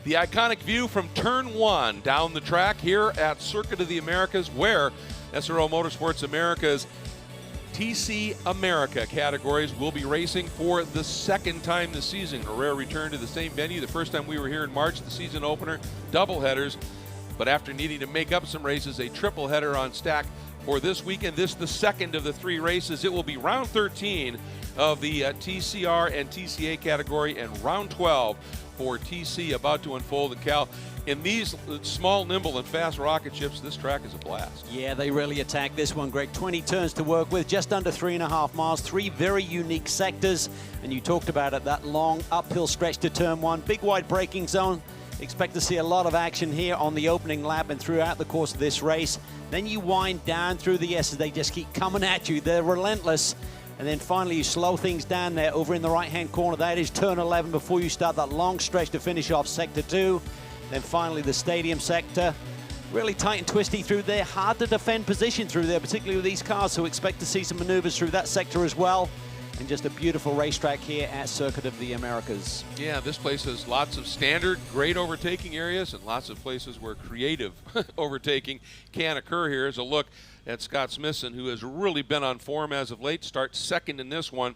The iconic view from turn 1 down the track here at Circuit of the Americas, where SRO Motorsports America's TC America categories will be racing for the second time this season. A rare return to the same venue. The first time we were here in March, the season opener, double headers. But after needing to make up some races, a triple header on stack for this weekend. This the second of the 3 races. It will be round 13 of the TCR and TCA category and round 12 for TC about to unfold. And Cal, in these small, nimble, and fast rocket ships, this track is a blast. Yeah, they really attack this one, Greg. 20 turns to work with, just under 3.5 miles, 3 very unique sectors. And you talked about it, that long uphill stretch to turn 1, big wide braking zone. Expect to see a lot of action here on the opening lap and throughout the course of this race. Then you wind down through the S's. They just keep coming at you. They're relentless. And then finally you slow things down there over in the right-hand corner. That is turn 11 before you start that long stretch to finish off sector 2. Then finally the stadium sector. Really tight and twisty through there. Hard to defend position through there, particularly with these cars. So expect to see some maneuvers through that sector as well. And just a beautiful racetrack here at Circuit of the Americas. Yeah, this place has lots of standard, great overtaking areas and lots of places where creative overtaking can occur. Here is a look at Scott Smithson, who has really been on form as of late. Starts second in this one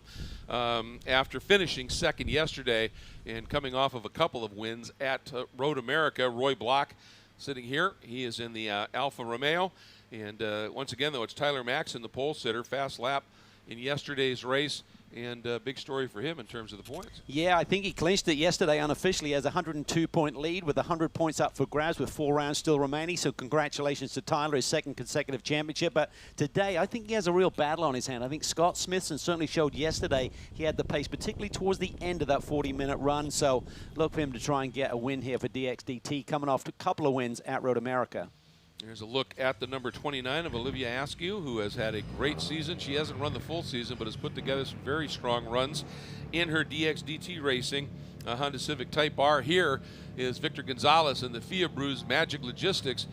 after finishing second yesterday and coming off of a couple of wins at Road America. Roy Block sitting here. He is in the Alfa Romeo. And once again, though, it's Tyler Maxson, the pole sitter, fast lap in yesterday's race, and a big story for him in terms of the points. Yeah, I think he clinched it yesterday unofficially as a 102-point lead with 100 points up for grabs with 4 rounds still remaining. So congratulations to Tyler, his second consecutive championship. But today, I think he has a real battle on his hand. I think Scott Smithson certainly showed yesterday he had the pace, particularly towards the end of that 40-minute run. So look for him to try and get a win here for DXDT, coming off a couple of wins at Road America. Here's a look at the number 29 of Olivia Askew, who has had a great season. She hasn't run the full season, but has put together some very strong runs in her DXDT racing. Honda Civic Type R. Here is Victor Gonzalez in the FIA Brews Magic Logistics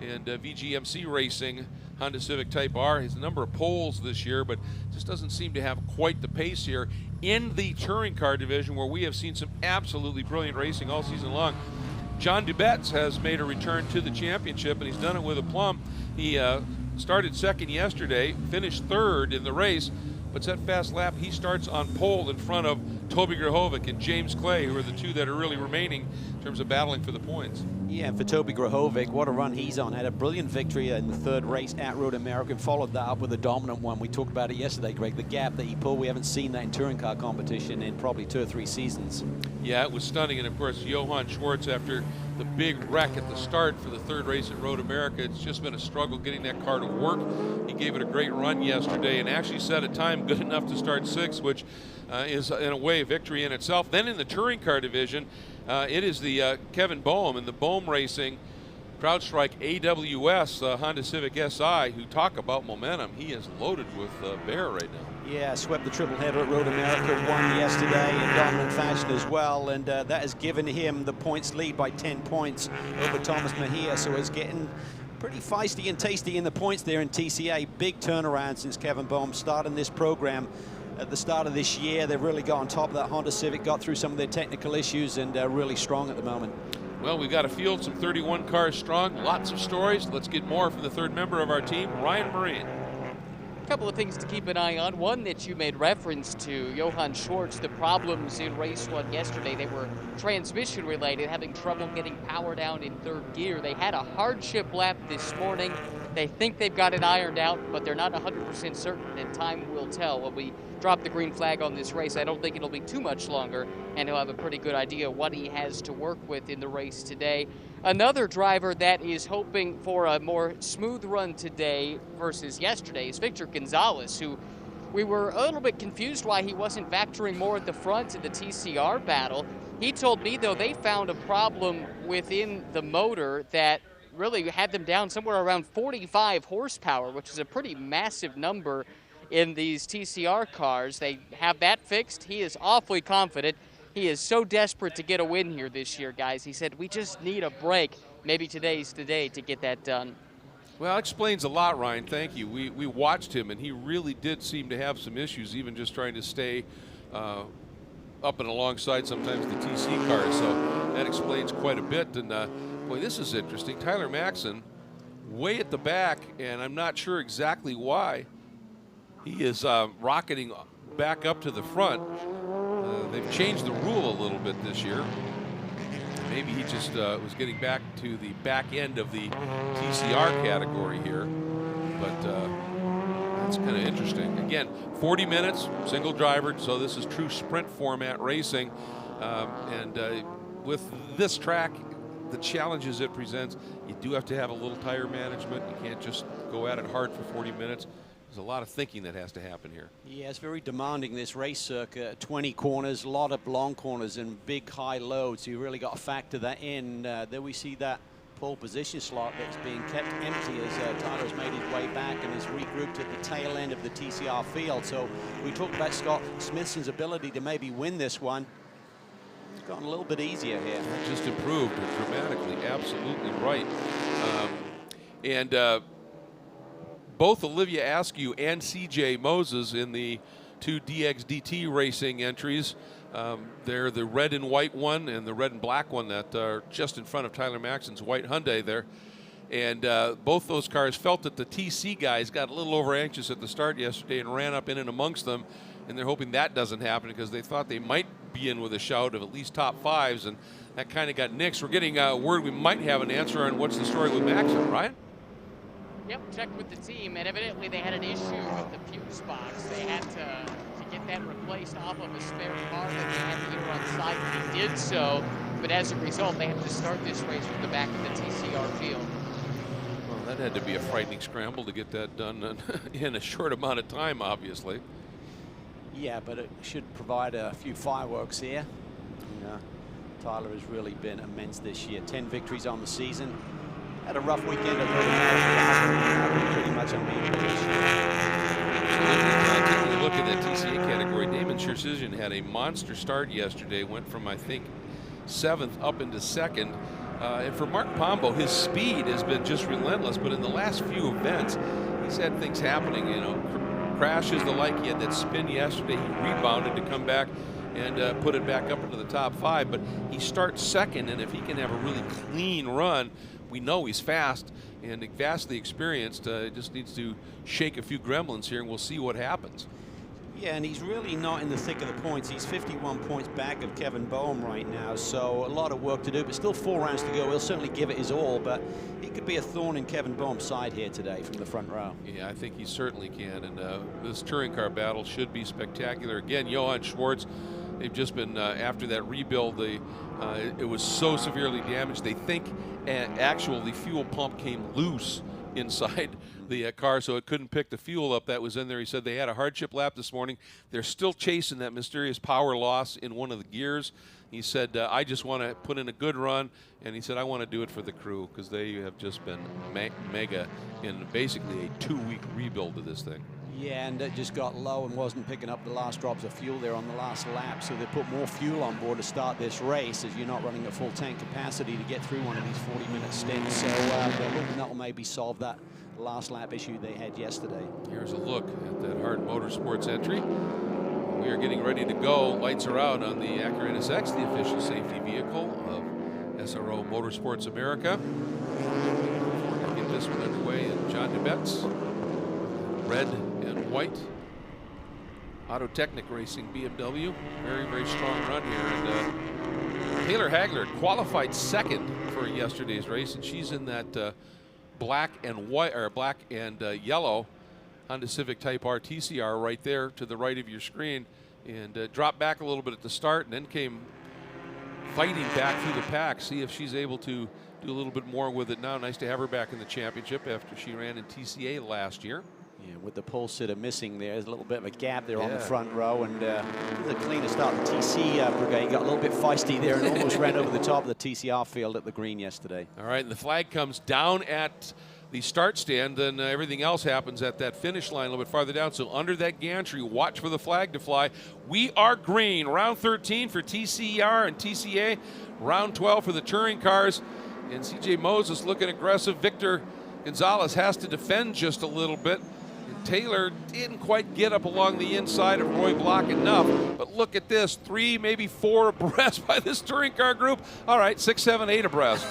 and VGMC Racing. Honda Civic Type R has a number of poles this year, but just doesn't seem to have quite the pace here in the touring car division, where we have seen some absolutely brilliant racing all season long. John Dubetz has made a return to the championship, and he's done it with aplomb. He started second yesterday, finished third in the race, but set fast lap. He starts on pole in front of Toby Grahovic and James Clay, who are the 2 that are really remaining in terms of battling for the points. Yeah, and for Toby Grahovic, what a run he's on. Had a brilliant victory in the 3rd race at Road America and followed that up with a dominant one. We talked about it yesterday, Greg, the gap that he pulled. We haven't seen that in touring car competition in probably 2 or 3 seasons. Yeah, it was stunning. And of course, Johann Schwartz, after the big wreck at the start for the 3rd race at Road America, it's just been a struggle getting that car to work. He gave it a great run yesterday and actually set a time good enough to start 6th, which is in a way a victory in itself. Then in the touring car division, it is the Kevin Boehm and the Boehm Racing CrowdStrike AWS Honda Civic SI, who talk about momentum. He is loaded with bear right now. Yeah, swept the triple header at Road America, won yesterday in dominant fashion as well, and that has given him the points lead by 10 points over Thomas Mejia, so it's getting pretty feisty and tasty in the points there in TCA. Big turnaround since Kevin Boehm started this program at the start of this year. They've really got on top of that Honda Civic, got through some of their technical issues, and really strong at the moment. Well, we've got a field, some 31 cars strong, lots of stories. Let's get more from the 3rd member of our team, Ryan Marine. A couple of things to keep an eye on. One that you made reference to, Johann Schwartz, the problems in race 1 yesterday. They were transmission related, having trouble getting power down in 3rd gear. They had a hardship lap this morning. They think they've got it ironed out, but they're not 100% certain, and time will tell. When we drop the green flag on this race, I don't think it'll be too much longer, and he'll have a pretty good idea what he has to work with in the race today. Another driver that is hoping for a more smooth run today versus yesterday is Victor Gonzalez, who we were a little bit confused why he wasn't factoring more at the front in the TCR battle. He told me, though, they found a problem within the motor that really had them down somewhere around 45 horsepower, which is a pretty massive number in these TCR cars. They have that fixed. He is awfully confident. He is so desperate to get a win here this year, guys. He said, we just need a break. Maybe today's the day to get that done. Well, that explains a lot, Ryan. Thank you. We watched him, and he really did seem to have some issues, even just trying to stay up and alongside sometimes the TC cars. So that explains quite a bit. And boy, this is interesting. Tyler Maxson way at the back, and I'm not sure exactly why. He is rocketing back up to the front. They've changed the rule a little bit this year. Maybe he just was getting back to the back end of the TCR category here. But that's kind of interesting. Again, 40 minutes, single driver, so this is true sprint format racing. With this track, the challenges it presents, you do have to have a little tire management. You can't just go at it hard for 40 minutes. There's a lot of thinking that has to happen here. Yeah, it's very demanding, this race circuit. 20 corners, a lot of long corners and big high loads. So you really got to factor that in. There we see that pole position slot that's being kept empty as Tyler's made his way back and is regrouped at the tail end of the TCR field. So we talked about Scott Smithson's ability to maybe win this one. It's gotten a little bit easier here. Just improved dramatically, absolutely right. Both Olivia Askew and CJ Moses in the 2 DXDT racing entries. They're the red and white one and the red and black one that are just in front of Tyler Maxson's white Hyundai there. And both those cars felt that the TC guys got a little over anxious at the start yesterday and ran up in and amongst them. And they're hoping that doesn't happen because they thought they might be in with a shout of at least top fives. And that kind of got nixed. We're getting word we might have an answer on what's the story with Maxson, Ryan? Yep, checked with the team, and evidently they had an issue with the fuse box. They had to get that replaced off of a spare car that they had here on site. They did so, but as a result, they have to start this race from the back of the TCR field. Well, that had to be a frightening scramble to get that done in a short amount of time, obviously. Yeah, but it should provide a few fireworks here. Tyler has really been immense this year. 10 victories on the season. Had a rough weekend at pretty much unbeatable this year. Taking a look at that TCA category, Damon Scherzizian had a monster start yesterday. Went from, I think, 7th up into 2nd. And for Mark Pombo, his speed has been just relentless. But in the last few events, he's had things happening. Crashes, the like. He had that spin yesterday. He rebounded to come back and put it back up into the top 5. But he starts 2nd, and if he can have a really clean run, we know he's fast and vastly experienced. Just needs to shake a few gremlins here, and we'll see what happens. Yeah, and he's really not in the thick of the points. He's 51 points back of Kevin Boehm right now, so a lot of work to do, but still 4 rounds to go. He'll certainly give it his all, but he could be a thorn in Kevin Boehm's side here today from the front row. Yeah, I think he certainly can, and this touring car battle should be spectacular. Again, Johann Schwartz, they've just been, after that rebuild, it was so severely damaged. They think the fuel pump came loose inside the car, so it couldn't pick the fuel up that was in there. He said they had a hardship lap this morning. They're still chasing that mysterious power loss in one of the gears. He said, I just want to put in a good run, and he said, I want to do it for the crew because they have just been mega in basically a 2-week rebuild of this thing. Yeah, and it just got low and wasn't picking up the last drops of fuel there on the last lap, so they put more fuel on board to start this race as you're not running at full tank capacity to get through one of these 40-minute stints. So they're hoping that will maybe solve that last lap issue they had yesterday. Here's a look at that Hart Motorsports entry. We are getting ready to go. Lights are out on the Acura NSX, the official safety vehicle of SRO Motorsports America. We'll get this one underway in John DeBetz. Red and white. Autotechnic Racing BMW. Very, very strong run here. And Taylor Hagler qualified 2nd for yesterday's race, and she's in that black and white, or black and yellow Honda Civic Type R TCR right there to the right of your screen, and dropped back a little bit at the start and then came fighting back through the pack. See if she's able to do a little bit more with it now. Nice to have her back in the championship after she ran in TCA last year. Yeah, with the pole sitter missing there, there's a little bit of a gap there on the front row, and the cleaner start. The TC brigade got a little bit feisty there and almost ran over the top of the TCR field at the green yesterday. All right, and the flag comes down at the start stand, then everything else happens at that finish line a little bit farther down. So under that gantry, watch for the flag to fly. We are green. Round 13 for TCR and TCA. Round 12 for the touring cars. And CJ Moses looking aggressive. Victor Gonzalez has to defend just a little bit. Taylor didn't quite get up along the inside of Roy Block enough. But look at this, 3, maybe 4 abreast by this touring car group. All right, 6, 7, 8 abreast.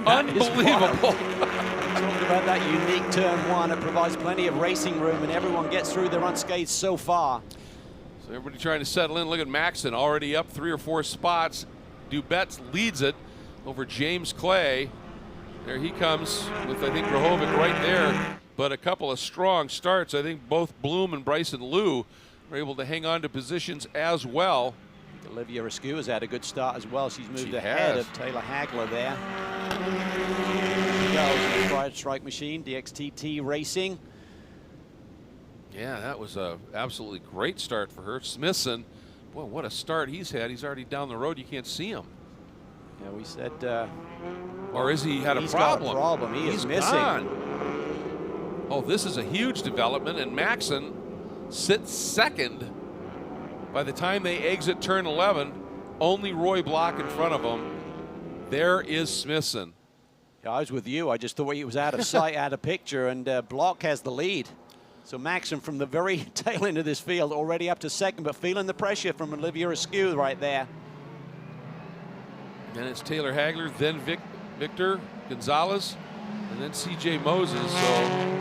Unbelievable. Talking about that unique turn 1, it provides plenty of racing room, and everyone gets through there unscathed so far. So everybody trying to settle in. Look at Maxon already up 3 or 4 spots. Dubets leads it over James Clay. There he comes with, I think, Grahovic right there. But a couple of strong starts. I think both Bloom and Bryson Liu were able to hang on to positions as well. Olivia Askew has had a good start as well. She's moved ahead of Taylor Hagler there. Here goes the Strike Machine, DXTT Racing. Yeah, that was a absolutely great start for her. Smithson, boy, what a start he's had. He's already down the road. You can't see him. Yeah, we said. Or is he had a he's problem? Got a problem. He's missing. Gone. Oh, this is a huge development, and Maxon sits second. By the time they exit turn 11, only Roy Block in front of him. There is Smithson. Yeah, I was with you. I just thought he was out of sight, out of picture, and Block has the lead. So Maxon from the very tail end of this field, already up to second, but feeling the pressure from Olivia Askew right there. And it's Taylor Hagler, then Victor Gonzalez, and then C.J. Moses. So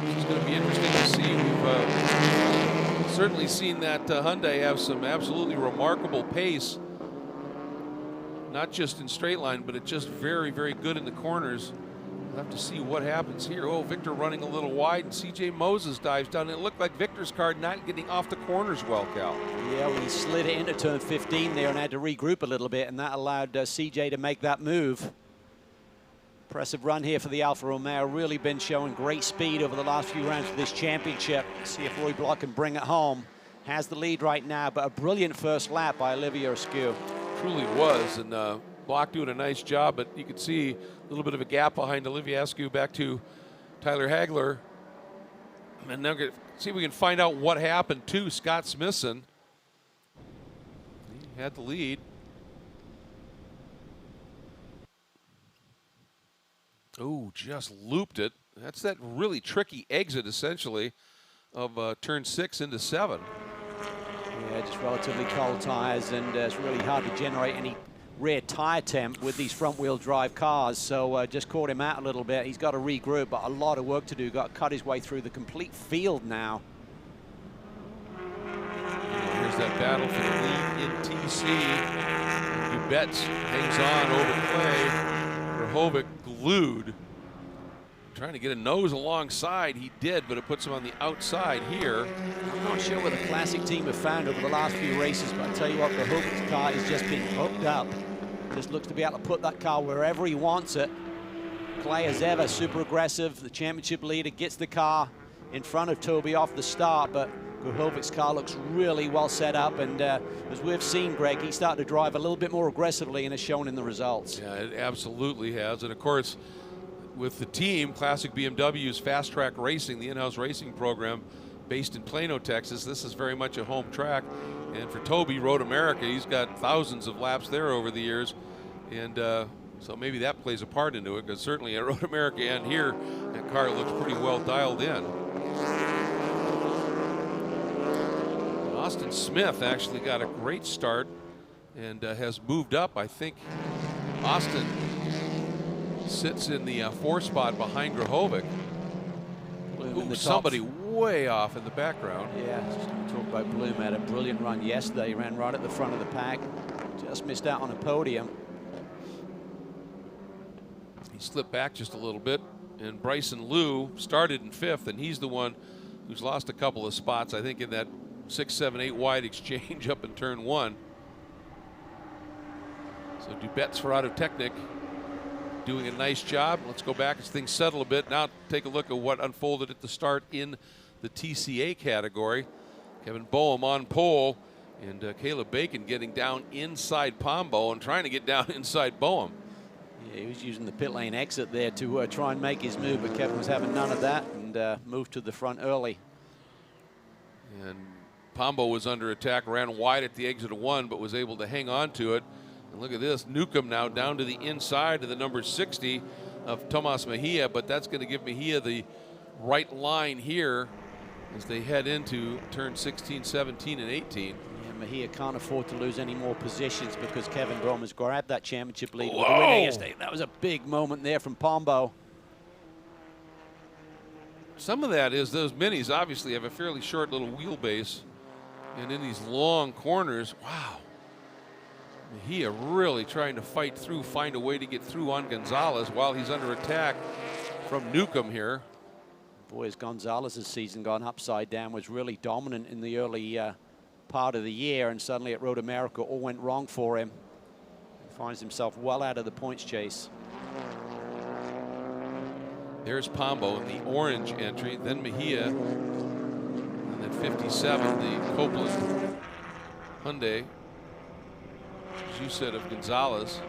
this is going to be interesting to see. We've certainly seen that Hyundai have some absolutely remarkable pace, not just in straight line, but it's just very, very good in the corners. We'll have to see what happens here. Oh, Victor running a little wide, and C.J. Moses dives down. It looked like Victor's car not getting off the corners well, Cal. Yeah, well, he slid it into turn 15 there and had to regroup a little bit, and that allowed C.J. to make that move. Impressive run here for the Alfa Romeo. Really been showing great speed over the last few rounds of this championship. See if Roy Block can bring it home. Has the lead right now, but a brilliant first lap by Olivia Askew. Truly was, and Block doing a nice job, but you could see a little bit of a gap behind Olivia Askew back to Tyler Hagler. And now see if we can find out what happened to Scott Smithson. He had the lead. Oh, just looped it. That's that really tricky exit, essentially, of turn 6 into 7. Yeah, just relatively cold tires, and it's really hard to generate any rear tire temp with these front-wheel drive cars, so just caught him out a little bit. He's got to regroup, but a lot of work to do. Got to cut his way through the complete field now. Here's that battle for the lead in TC. Dubets hangs on over Clay. Grahovic glued. Trying to get a nose alongside. He did, but it puts him on the outside here. I'm not sure what the Classic team have found over the last few races, but I tell you what, Grahovic's car is just being hooked up. Just looks to be able to put that car wherever he wants it. Clay, as ever, super aggressive. The championship leader gets the car in front of Toby off the start, but Grahovic's car looks really well set up, and as we've seen, Greg, he started to drive a little bit more aggressively, and it's shown in the results. Yeah, it absolutely has. And of course, with the team, Classic BMW's Fast Track Racing, the in-house racing program based in Plano, Texas, this is very much a home track. And for Toby, Road America, he's got thousands of laps there over the years. And so maybe that plays a part into it, because certainly at Road America and here, that car looks pretty well dialed in. Austin Smith actually got a great start and has moved up. I think Austin sits in the 4 spot behind Grahovic. Ooh, somebody way off in the background. Yeah, just talk about Bloom. Had a brilliant run yesterday. He ran right at the front of the pack. Just missed out on a podium. He slipped back just a little bit. And Bryson Liu started in 5th, and he's the one who's lost a couple of spots, I think, in that 6, 7, 8 wide exchange up in turn 1. So Dubets for Autotechnic doing a nice job. Let's go back as things settle a bit. Now take a look at what unfolded at the start in the TCA category. Kevin Boehm on pole, and Caleb Bacon getting down inside Pombo and trying to get down inside Boehm. Yeah, he was using the pit lane exit there to try and make his move, but Kevin was having none of that and moved to the front early. And Pombo was under attack, ran wide at the exit of 1, but was able to hang on to it. And look at this, Newcomb now down to the inside of the number 60 of Tomas Mejia, but that's going to give Mejia the right line here as they head into turn 16, 17, and 18. Yeah, Mejia can't afford to lose any more positions because Kevin Bowman's grabbed that championship lead with the Whoa. winner yesterday. That was a big moment there from Pombo. Some of that is those minis obviously have a fairly short little wheelbase, and in these long corners, wow. Mejia really trying to fight through, find a way to get through on Gonzalez while he's under attack from Newcomb here. Boy, as Gonzalez's season gone upside down, was really dominant in the early part of the year, and suddenly at Road America all went wrong for him. He finds himself well out of the points chase. There's Pombo in the orange entry, then Mejia, and then 57, the Copeland Hyundai, as you said, of Gonzalez.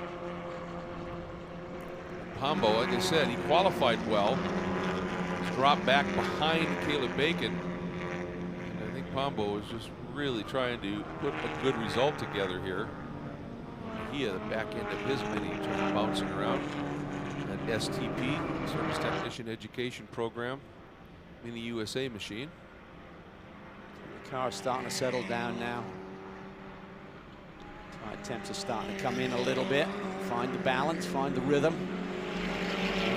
Pombo, like I said, he qualified well. He's dropped back behind Caleb Bacon. And I think Pombo is just really trying to put a good result together here. Mejia, the back end of his mini, just bouncing around. That STP, Service Technician Education Program, Mini USA machine. The car's starting to settle down now. Tire temps are starting to come in a little bit. Find the balance, find the rhythm.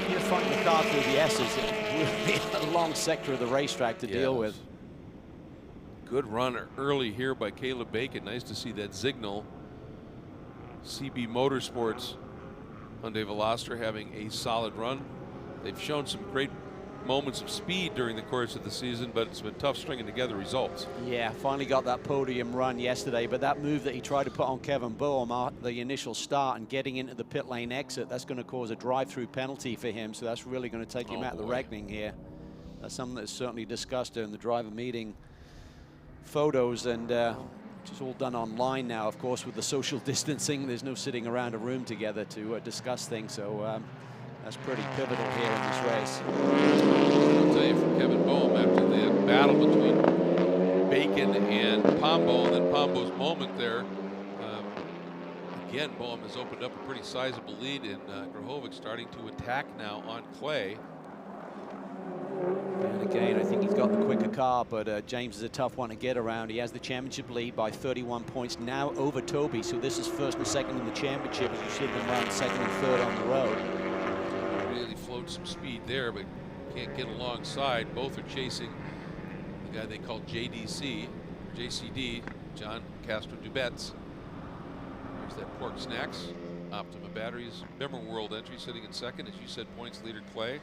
You're fighting the car through the S's. It's really a long sector of the racetrack to deal with. Good run early here by Caleb Bacon. Nice to see that signal. CB Motorsports Hyundai Veloster having a solid run. They've shown some great moments of speed during the course of the season, but it's been tough stringing together results. Yeah, finally got that podium run yesterday, but that move that he tried to put on Kevin Boehm at the initial start and getting into the pit lane exit, that's going to cause a drive-through penalty for him, so that's really going to take him out of the reckoning here. That's something that's certainly discussed during the driver meeting photos, and which is all done online now, of course, with the social distancing. There's no sitting around a room together to discuss things, so that's pretty pivotal here in this race. I'll tell you, from Kevin Boehm, after the battle between Bacon and Pombo, and then Pombo's moment there, again, Boehm has opened up a pretty sizable lead, and Grahovic starting to attack now on clay. And again, I think he's got the quicker car, but James is a tough one to get around. He has the championship lead by 31 points now over Toby, so this is first and second in the championship as you see them run second and third on the road. Really float some speed there, but can't get alongside. Both are chasing the guy they call JCD, John Castro Dubets. There's that Pork Snacks, Optima Batteries, Bimmer World entry sitting in second, as you said, points leader Clay.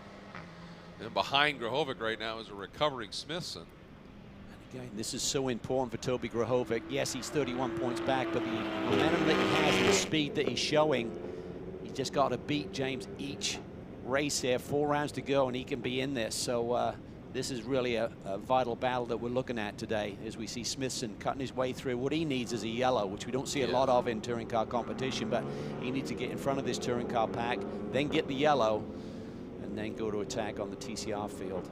And behind Grahovic right now is a recovering Smithson. And again, this is so important for Toby Grahovic. Yes, he's 31 points back, but the momentum that he has and the speed that he's showing, he's just got to beat James each race here. 4 rounds to go, and he can be in this. So this is really a vital battle that we're looking at today, as we see Smithson cutting his way through. What he needs is a yellow, which we don't see a lot of in touring car competition, but he needs to get in front of this touring car pack, then get the yellow, and then go to attack on the TCR field.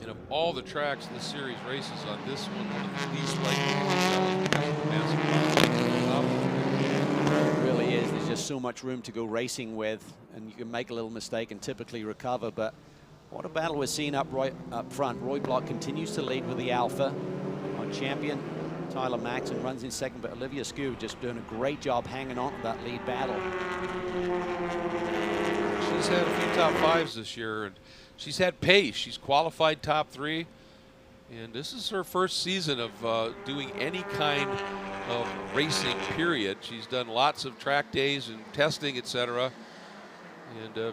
And of all the tracks in the series races, on this one of the least likely. It really is. There's just so much room to go racing with, and you can make a little mistake and typically recover. But what a battle we're seeing up front. Roy Block continues to lead with the Alpha. Our champion, Tyler Maxon, runs in second, but Olivia Skew just doing a great job hanging on to that lead battle. She's had a few top 5s this year, and she's had pace. She's qualified top 3, and this is her first season of doing any kind of racing, period. She's done lots of track days and testing, etc. And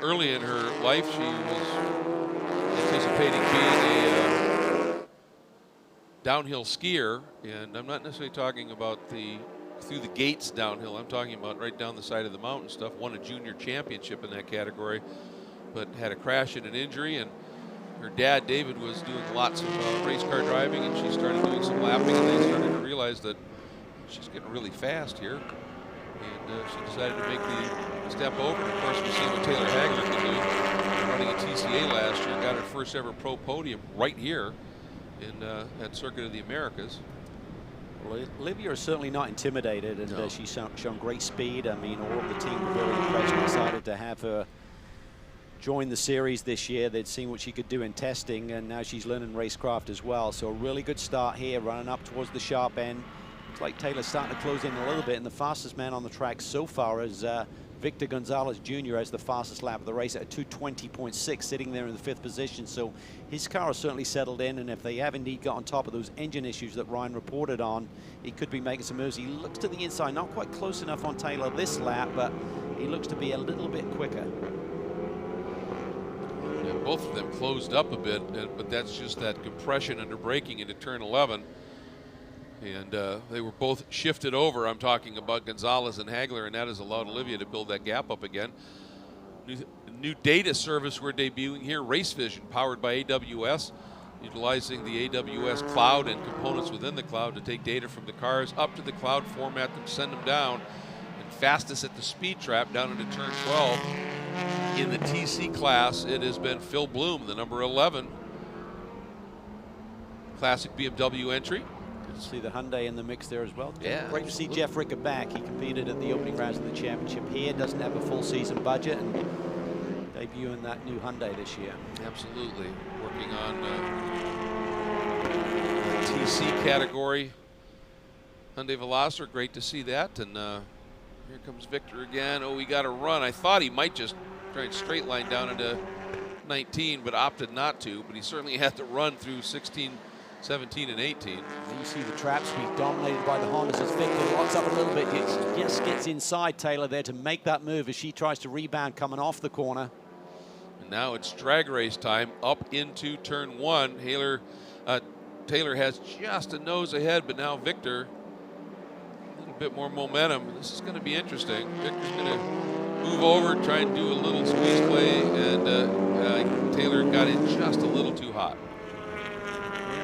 early in her life, she was anticipating being a downhill skier, and I'm not necessarily talking about the through the gates downhill. I'm talking about right down the side of the mountain stuff. Won a junior championship in that category, but had a crash and an injury, and her dad, David, was doing lots of race car driving, and she started doing some lapping, and they started to realize that she's getting really fast here, and she decided to make the step over. And of course, we see what Taylor Hagler can do, running a TCA last year, got her first ever pro podium right here in at Circuit of the Americas. Well, Olivia is certainly not intimidated, and she's shown great speed. I mean, all of the team were very impressed and excited to have her joined the series this year. They'd seen what she could do in testing, and now she's learning racecraft as well. So a really good start here, running up towards the sharp end. Looks like Taylor's starting to close in a little bit, and the fastest man on the track so far is Victor Gonzalez Jr. has the fastest lap of the race at 2:20.6, sitting there in the 5th position. So his car has certainly settled in, and if they have indeed got on top of those engine issues that Ryan reported on, he could be making some moves. He looks to the inside, not quite close enough on Taylor this lap, but he looks to be a little bit quicker. Yeah, both of them closed up a bit, but that's just that compression under braking into turn 11. And they were both shifted over. I'm talking about Gonzalez and Hagler, and that has allowed Olivia to build that gap up again. New data service we're debuting here, Race Vision, powered by AWS, utilizing the AWS cloud and components within the cloud to take data from the cars up to the cloud, format them, send them down. And fastest at the speed trap down into turn 12. In the TC class, it has been Phil Bloom, the number 11. Classic BMW entry. See the Hyundai in the mix there as well. Yeah, great to see Jeff Ricker back. He competed at the opening rounds of the championship here, doesn't have a full season budget, and debuting that new Hyundai this year. Absolutely. Working on the TC category. Hyundai Veloster, great to see that. And here comes Victor again. Oh, he got a run. I thought he might just try and straight line down into 19, but opted not to. But he certainly had to run through 16, 17, and 18. You see the trap speed dominated by the Hondas as Victor locks up a little bit. Just gets inside Taylor there to make that move as she tries to rebound coming off the corner. And now it's drag race time up into turn 1. Taylor has just a nose ahead, but now Victor, a little bit more momentum. This is going to be interesting. Victor's going to move over, try and do a little squeeze play, and Taylor got in just a little too hot.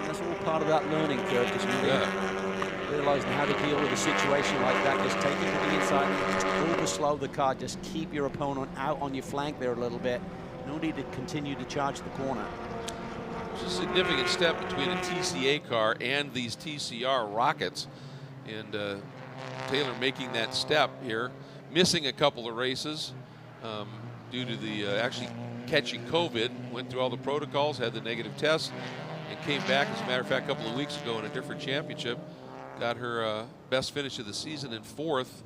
That's all part of that learning curve, because you're realizing how to deal with a situation like that. Just take it to the inside, over slow the car, just keep your opponent out on your flank there a little bit. No need to continue to charge the corner. It's a significant step between a TCA car and these TCR rockets, and Taylor making that step here, missing a couple of races due to the actually catching COVID, went through all the protocols, had the negative test, and came back, as a matter of fact, a couple of weeks ago in a different championship. Got her best finish of the season in 4th,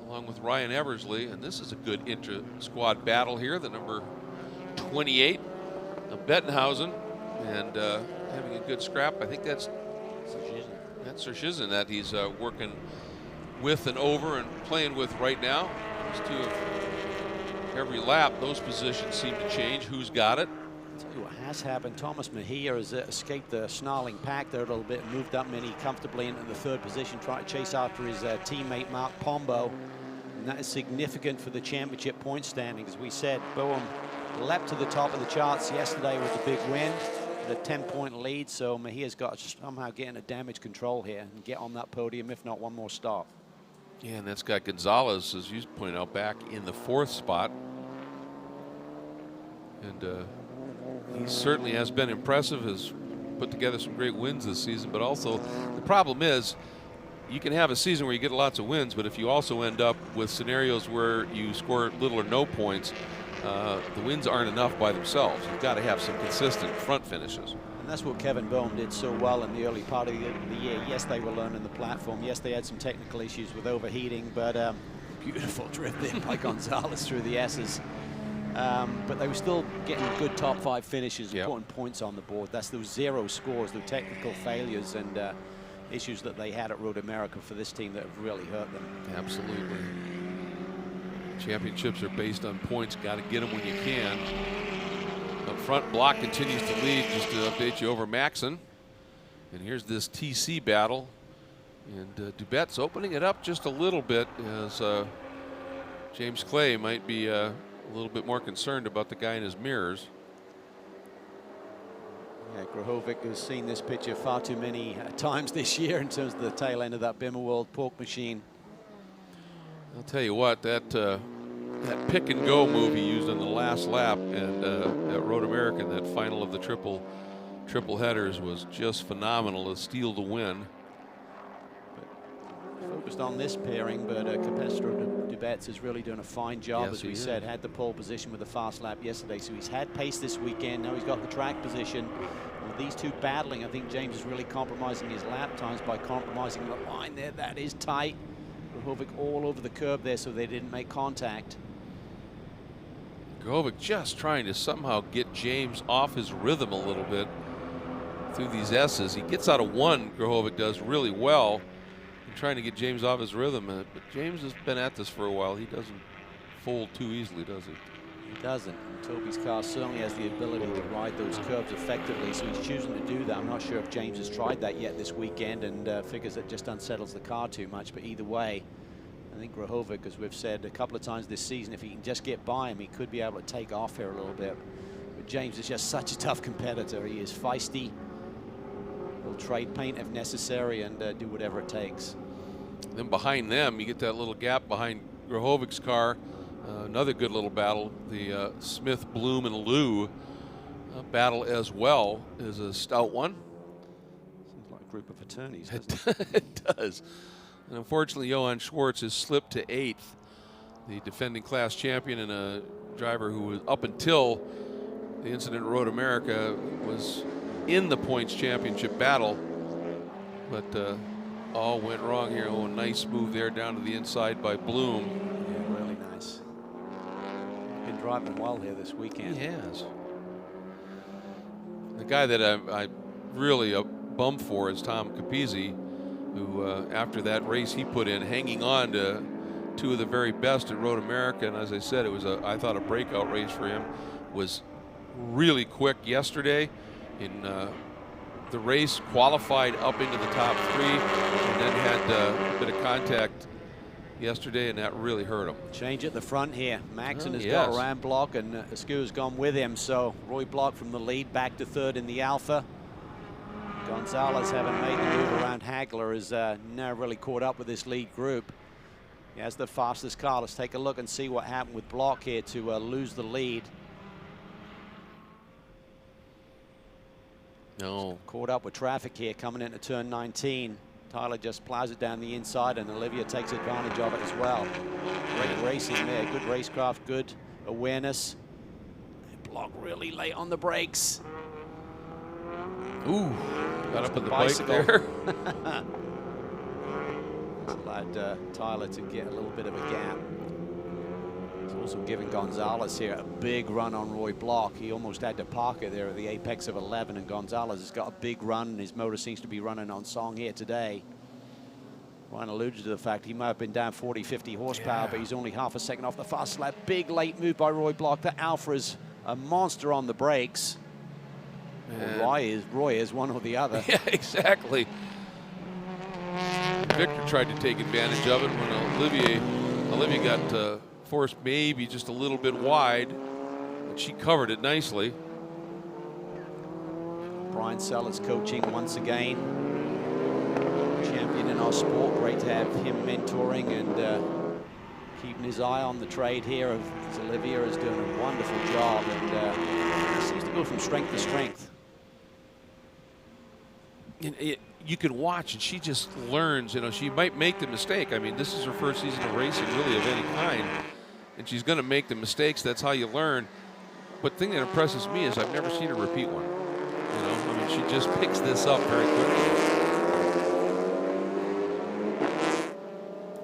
along with Ryan Eversley. And this is a good intra-squad battle here. The number 28 of Bettenhausen, and having a good scrap. I think that's Sershizin that he's working with and over and playing with right now. Those two, every lap, those positions seem to change. Who's got it? I'll tell you what has happened. Thomas Mejia has escaped the snarling pack there a little bit, moved up Mini comfortably into the 3rd position, trying to chase after his teammate Mark Pombo. And that is significant for the championship point standings. As we said, Boehm leapt to the top of the charts yesterday with a big win, with a 10-point lead. So Mejia's got to somehow get into damage control here and get on that podium, if not one more stop. Yeah, and that's got Gonzalez, as you pointed out, back in the 4th spot. And he certainly has been impressive, has put together some great wins this season, but also the problem is you can have a season where you get lots of wins, but if you also end up with scenarios where you score little or no points, the wins aren't enough by themselves. You've got to have some consistent front finishes. And that's what Kevin Boehm did so well in the early part of the year. Yes, they were learning the platform. Yes, they had some technical issues with overheating, but beautiful drift there by Gonzalez through the S's. But they were still getting good top 5 finishes and putting points on the board. That's those 0 scores, the technical failures and issues that they had at Road America for this team that have really hurt them. Absolutely. Championships are based on points. Got to get them when you can. Up front, Block continues to lead. Just to update you over Maxon. And here's this TC battle. And Dubet's opening it up just a little bit as James Clay might be a little bit more concerned about the guy in his mirrors. Yeah, Grahovic has seen this picture far too many times this year in terms of the tail end of that Bimmerworld pork machine. I'll tell you what, that pick and go move he used on the last lap and at Road American, that final of the triple headers, was just phenomenal to steal the win. focused on this pairing, but Capestro Dubets is really doing a fine job, Yes, as we he said. is. Had the pole position with the fast lap yesterday, so he's had pace this weekend. Now he's got the track position. With these two battling, I think James is really compromising his lap times by compromising the line there. That is tight. Grahovic all over the curb there, so they didn't make contact. Grahovic just trying to somehow get James off his rhythm a little bit through these S's. He gets out of one, Grahovic does really well, in trying to get James off his rhythm. But James has been at this for a while. He doesn't fold too easily, does he? He doesn't. And Toby's car certainly has the ability to ride those curbs effectively, so he's choosing to do that. I'm not sure if James has tried that yet this weekend and figures it just unsettles the car too much, but either way, I think Grahovic, as we've said a couple of times this season, if he can just get by him, he could be able to take off here a little bit. But James is just such a tough competitor. He is feisty. He'll trade paint if necessary and do whatever it takes. Then behind them, you get that little gap behind Grahovic's car. Another good little battle. The Smith, Bloom, and Liu battle as well is a stout one. Seems like a group of attorneys, It, doesn't it? it does. And unfortunately, Johann Schwartz has slipped to 8th. The defending class champion and a driver who was, up until the incident at Road America, was in the points championship battle. But all went wrong here. Oh, nice move there down to the inside by Bloom. Yeah, really nice. Been driving well here this weekend. He has. The guy that I really bummed for is Tom Capizzi, who after that race he put in, hanging on to two of the very best at Road America, and as I said, it was I thought a breakout race for him. Was really quick yesterday in the race, qualified up into the top 3, and then had a bit of contact yesterday, and that really hurt him. Change at the front here. Maxon has yes. got around Block, and Askew gone with him. So Roy Block from the lead back to 3rd in the Alpha. Gonzalez, having made the move around Hagler, is now really caught up with this lead group. He has the fastest car. Let's take a look and see what happened with Block here to lose the lead. No. Caught up with traffic here coming into turn 19. Tyler just plows it down the inside, and Olivia takes advantage of it as well. Great racing there, good racecraft, good awareness. Block really late on the brakes. Ooh, got up in the bicycle bike there. Allowed Tyler to get a little bit of a gap. He's also giving Gonzalez here a big run on Roy Block. He almost had to park it there at the apex of 11, and Gonzalez has got a big run, and his motor seems to be running on song here today. Ryan alluded to the fact he might have been down 40, 50 horsepower, but he's only half a second off the fast lap. Big late move by Roy Block. That Alpha is a monster on the brakes. Well, Roy is one or the other. Yeah, exactly. Victor tried to take advantage of it when Olivia got forced maybe just a little bit wide, but she covered it nicely. Brian Sellers coaching once again. Champion in our sport. Great to have him mentoring and keeping his eye on the trade here. As Olivia is doing a wonderful job, and seems to go from strength to strength. You can watch, and she just learns. You know, she might make the mistake. I mean, this is her first season of racing, really, of any kind, and she's going to make the mistakes. That's how you learn. But the thing that impresses me is I've never seen her repeat one. You know, I mean, she just picks this up very quickly.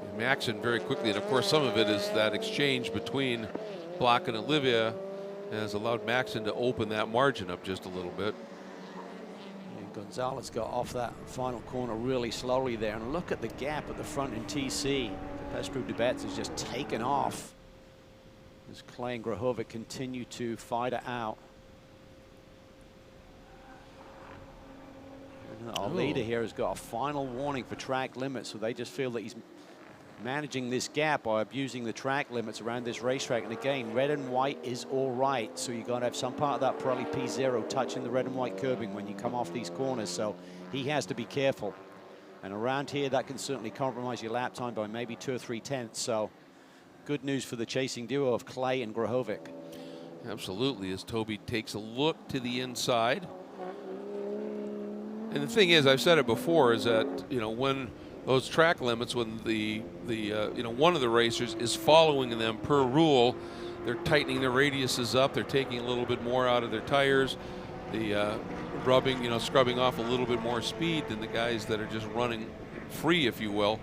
And Maxon very quickly, and of course, some of it is that exchange between Block and Olivia has allowed Maxon to open that margin up just a little bit. Gonzalez got off that final corner really slowly there, and look at the gap at the front in TC. Capestro Dubets has just taken off as Clay and Grahovic continue to fight it out. And our leader here has got a final warning for track limits, so they just feel that he's managing this gap by abusing the track limits around this racetrack. And again, red and white is all right, so you got to have some part of that Pirelli P0 touching the red and white curbing when you come off these corners, so he has to be careful. And around here, that can certainly compromise your lap time by maybe 2 or 3 tenths. So good news for the chasing duo of Clay and Grahovic. Absolutely, as Toby takes a look to the inside. And the thing is, I've said it before, is that, you know, when those track limits when the you know, one of the racers is following them per rule. They're tightening their radiuses up. They're taking a little bit more out of their tires. The rubbing, you know, scrubbing off a little bit more speed than the guys that are just running free, if you will.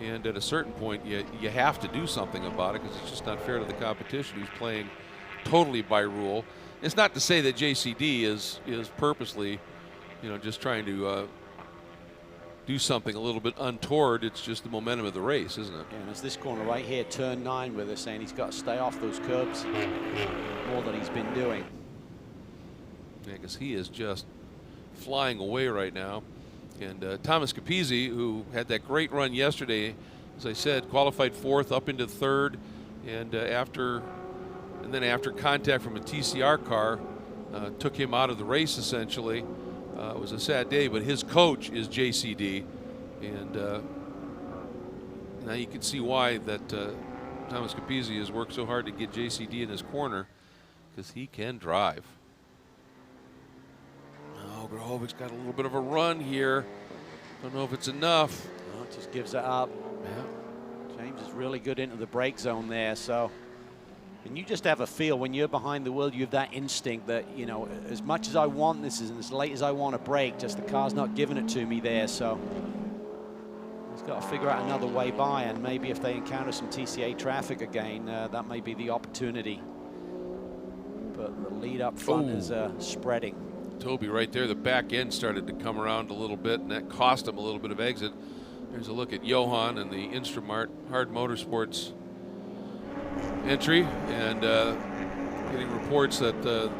And at a certain point, you have to do something about it because it's just not fair to the competition who's playing totally by rule. It's not to say that JCD is purposely, you know, just trying to do something a little untoward. It's just the momentum of the race, isn't it? Yeah, and it's this corner right here, turn 9, where they're saying he's got to stay off those curbs more than he's been doing. Yeah, because he is just flying away right now. And Thomas Capizzi, who had that great run yesterday, as I said, qualified 4th up into 3rd, and then after contact from a TCR car, took him out of the race essentially. It was a sad day, but his coach is JCD, and now you can see why that Thomas Capizzi has worked so hard to get JCD in his corner, because he can drive. Oh, Grohovic's got a little bit of a run here. Don't know if it's enough. No, it just gives it up. Yeah. James is really good into the brake zone there, so. And you just have a feel when you're behind the wheel, you have that instinct that, you know, as much as I want this and as late as I want to brake, just the car's not giving it to me there. So he's got to figure out another way by, and maybe if they encounter some TCA traffic again, that may be the opportunity. But the lead up front is spreading. Toby right there, the back end started to come around a little bit, and that cost him a little bit of exit. There's a look at Johan and the Instramart Hard Motorsports entry, and getting reports that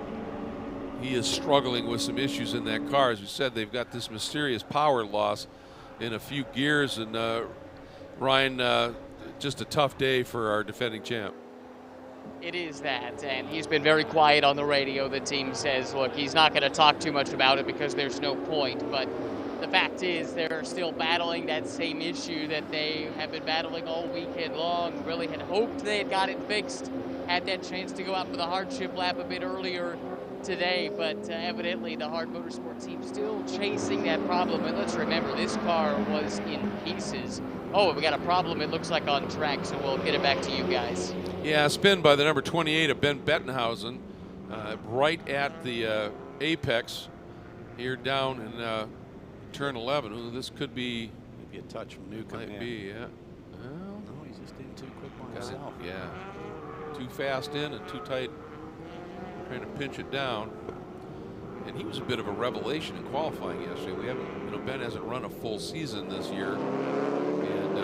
he is struggling with some issues in that car. As we said, they've got this mysterious power loss in a few gears, and Ryan, just a tough day for our defending champ. It is that, and he's been very quiet on the radio. The team says, look, he's not going to talk too much about it because there's no point, but the fact is they're still battling that same issue that they have been battling all weekend long. Really had hoped they had got it fixed, had that chance to go out for the hardship lap a bit earlier today, but evidently the Hard Motorsport team still chasing that problem. And let's remember, this car was in pieces. Oh, we got a problem, it looks like, on track, so we'll get it back to you guys. Yeah, spin by the number 28 of Ben Bettenhausen, right at the apex here down in turn 11. Ooh, this could be maybe a touch from Newcomb. Might be, yeah. Well, no, he's just in too quick by himself. Yeah, too fast in and too tight, trying to pinch it down. And he was a bit of a revelation in qualifying yesterday. We haven't, you know, Ben hasn't run a full season this year, and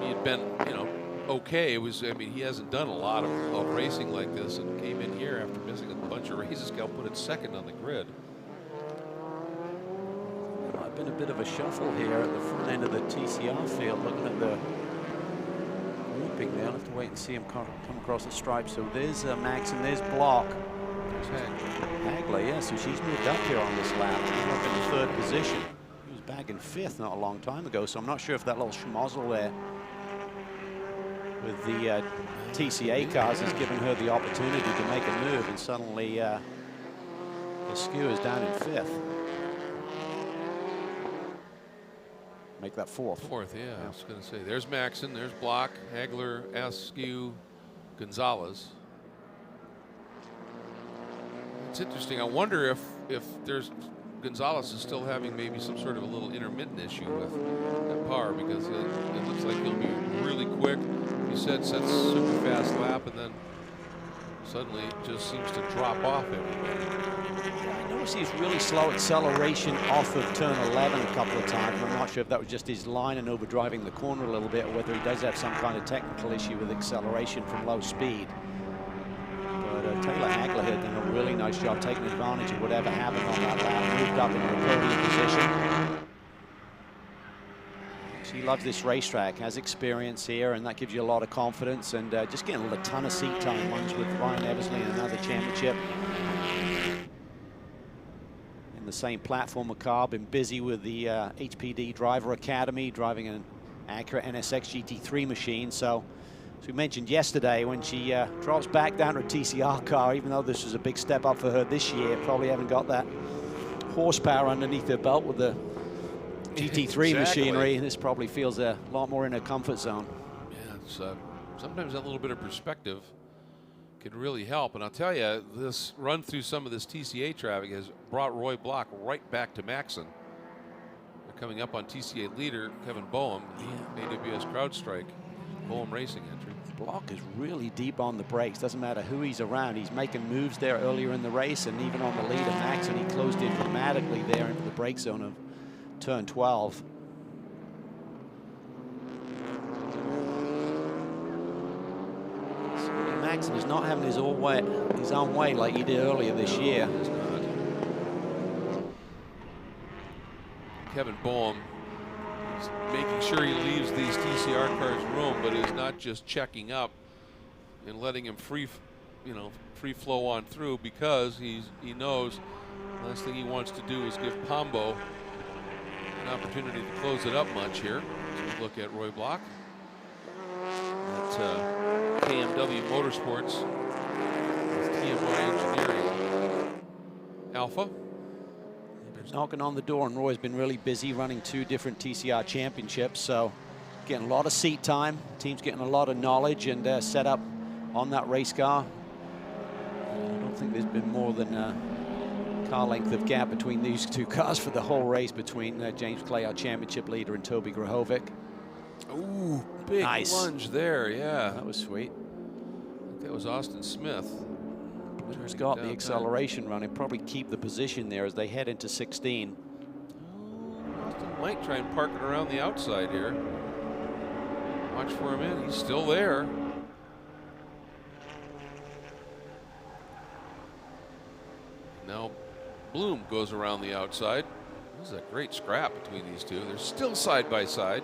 he had been, you know, okay. It was, I mean, he hasn't done a lot of racing like this, and came in here after missing a bunch of races. Cal put it second on the grid. Been a bit of a shuffle here at the front end of the TCR field, looking at the grouping there. I'll have to wait and see him come across the stripe. So there's Max and there's Block. There's Hagler, yeah, so she's moved up here on this lap. She's up in the 3rd position. He was back in 5th not a long time ago, so I'm not sure if that little schmozzle there with the TCA cars has given her the opportunity to make a move, and suddenly the skew is down in 5th. Make that 4th. 4th, yeah. I was going to say. There's Maxon, there's Block, Hagler, Askew, Gonzalez. It's interesting. I wonder if there's Gonzalez is still having maybe some sort of a little intermittent issue with that power, because it looks like he'll be really quick. He said sets a super fast lap, and then suddenly it just seems to drop off everywhere. I noticed he's really slow acceleration off of turn 11 a couple of times. I'm not sure if that was just his line and overdriving the corner a little bit, or whether he does have some kind of technical issue with acceleration from low speed. But Taylor Hagler here done a really nice job taking advantage of whatever happened on that lap, moved up into the podium position. She loves this racetrack, has experience here, and that gives you a lot of confidence, and just getting a ton of seat time, ones with Ryan Eversley in another championship. In the same platform of car, been busy with the HPD Driver Academy, driving an Acura NSX GT3 machine. So, as we mentioned yesterday, when she drops back down to a TCR car, even though this was a big step up for her this year, probably haven't got that horsepower underneath her belt with the GT3 machinery. This probably feels a lot more in a comfort zone. Yeah, it's sometimes that little bit of perspective can really help. And I'll tell you, this run through some of this TCA traffic has brought Roy Block right back to Maxon. They're coming up on TCA leader Kevin Boehm, AWS CrowdStrike, Boehm Racing entry. Block is really deep on the brakes. Doesn't matter who he's around. He's making moves there earlier in the race, and even on the leader, Maxon, he closed in dramatically there into the brake zone of turn 12. Maxon is not having his own way like he did earlier this year. Kevin Boehm is making sure he leaves these TCR cars room, but is not just checking up and letting him free flow on through, because he knows the last thing he wants to do is give Pombo an opportunity to close it up much here. So look at Roy Block at KMW Motorsports with TMI Engineering Alpha. Knocking on the door, and Roy's been really busy running 2 different TCR championships, so getting a lot of seat time. Team's getting a lot of knowledge and set up on that race car. I don't think there's been more than a car length of gap between these 2 cars for the whole race, between James Clay, our championship leader, and Toby Grahovic. Ooh, big lunge there, yeah. That was sweet. I think that was Austin Smith. Who's got the acceleration running, probably keep the position there as they head into 16. Austin might try and park it around the outside here. Watch for him in, he's still there. Now Bloom goes around the outside. This is a great scrap between these two. They're still side by side.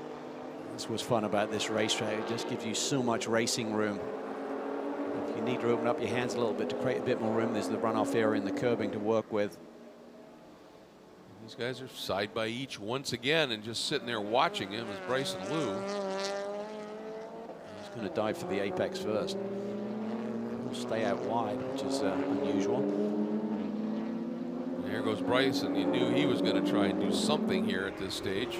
That's what's fun about this racetrack. It just gives you so much racing room. If you need to open up your hands a little bit to create a bit more room, there's the runoff area in the curbing to work with. These guys are side by each once again, and just sitting there watching him is Bryson Liu. He's going to dive for the apex first. He'll stay out wide, which is unusual. There goes Bryson. You knew he was going to try and do something here at this stage.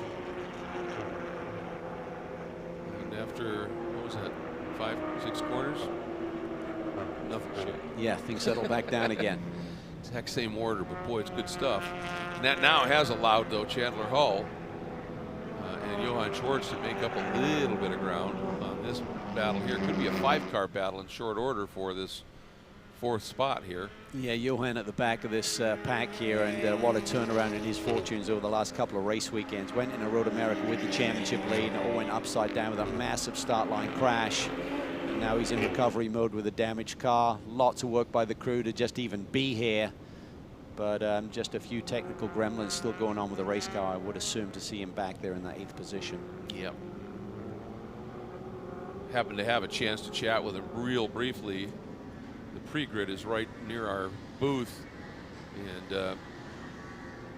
And after, what was that, 5, 6 corners? Nothing shit. Yeah, things settle back down again. Exact same order, but boy, it's good stuff. And that now has allowed, though, Chandler Hull and Johann Schwartz to make up a little bit of ground on this battle here. Could be a 5-car battle in short order for this 4th spot here. Yeah, Johan at the back of this pack here, and what a turnaround in his fortunes over the last couple of race weekends. Went into Road America with the championship lead, and all went upside down with a massive start line crash. And now he's in recovery mode with a damaged car. Lots of work by the crew to just even be here. But just a few technical gremlins still going on with the race car. I would assume to see him back there in that 8th position. Yep. Happened to have a chance to chat with him real briefly. The pre-grid is right near our booth, and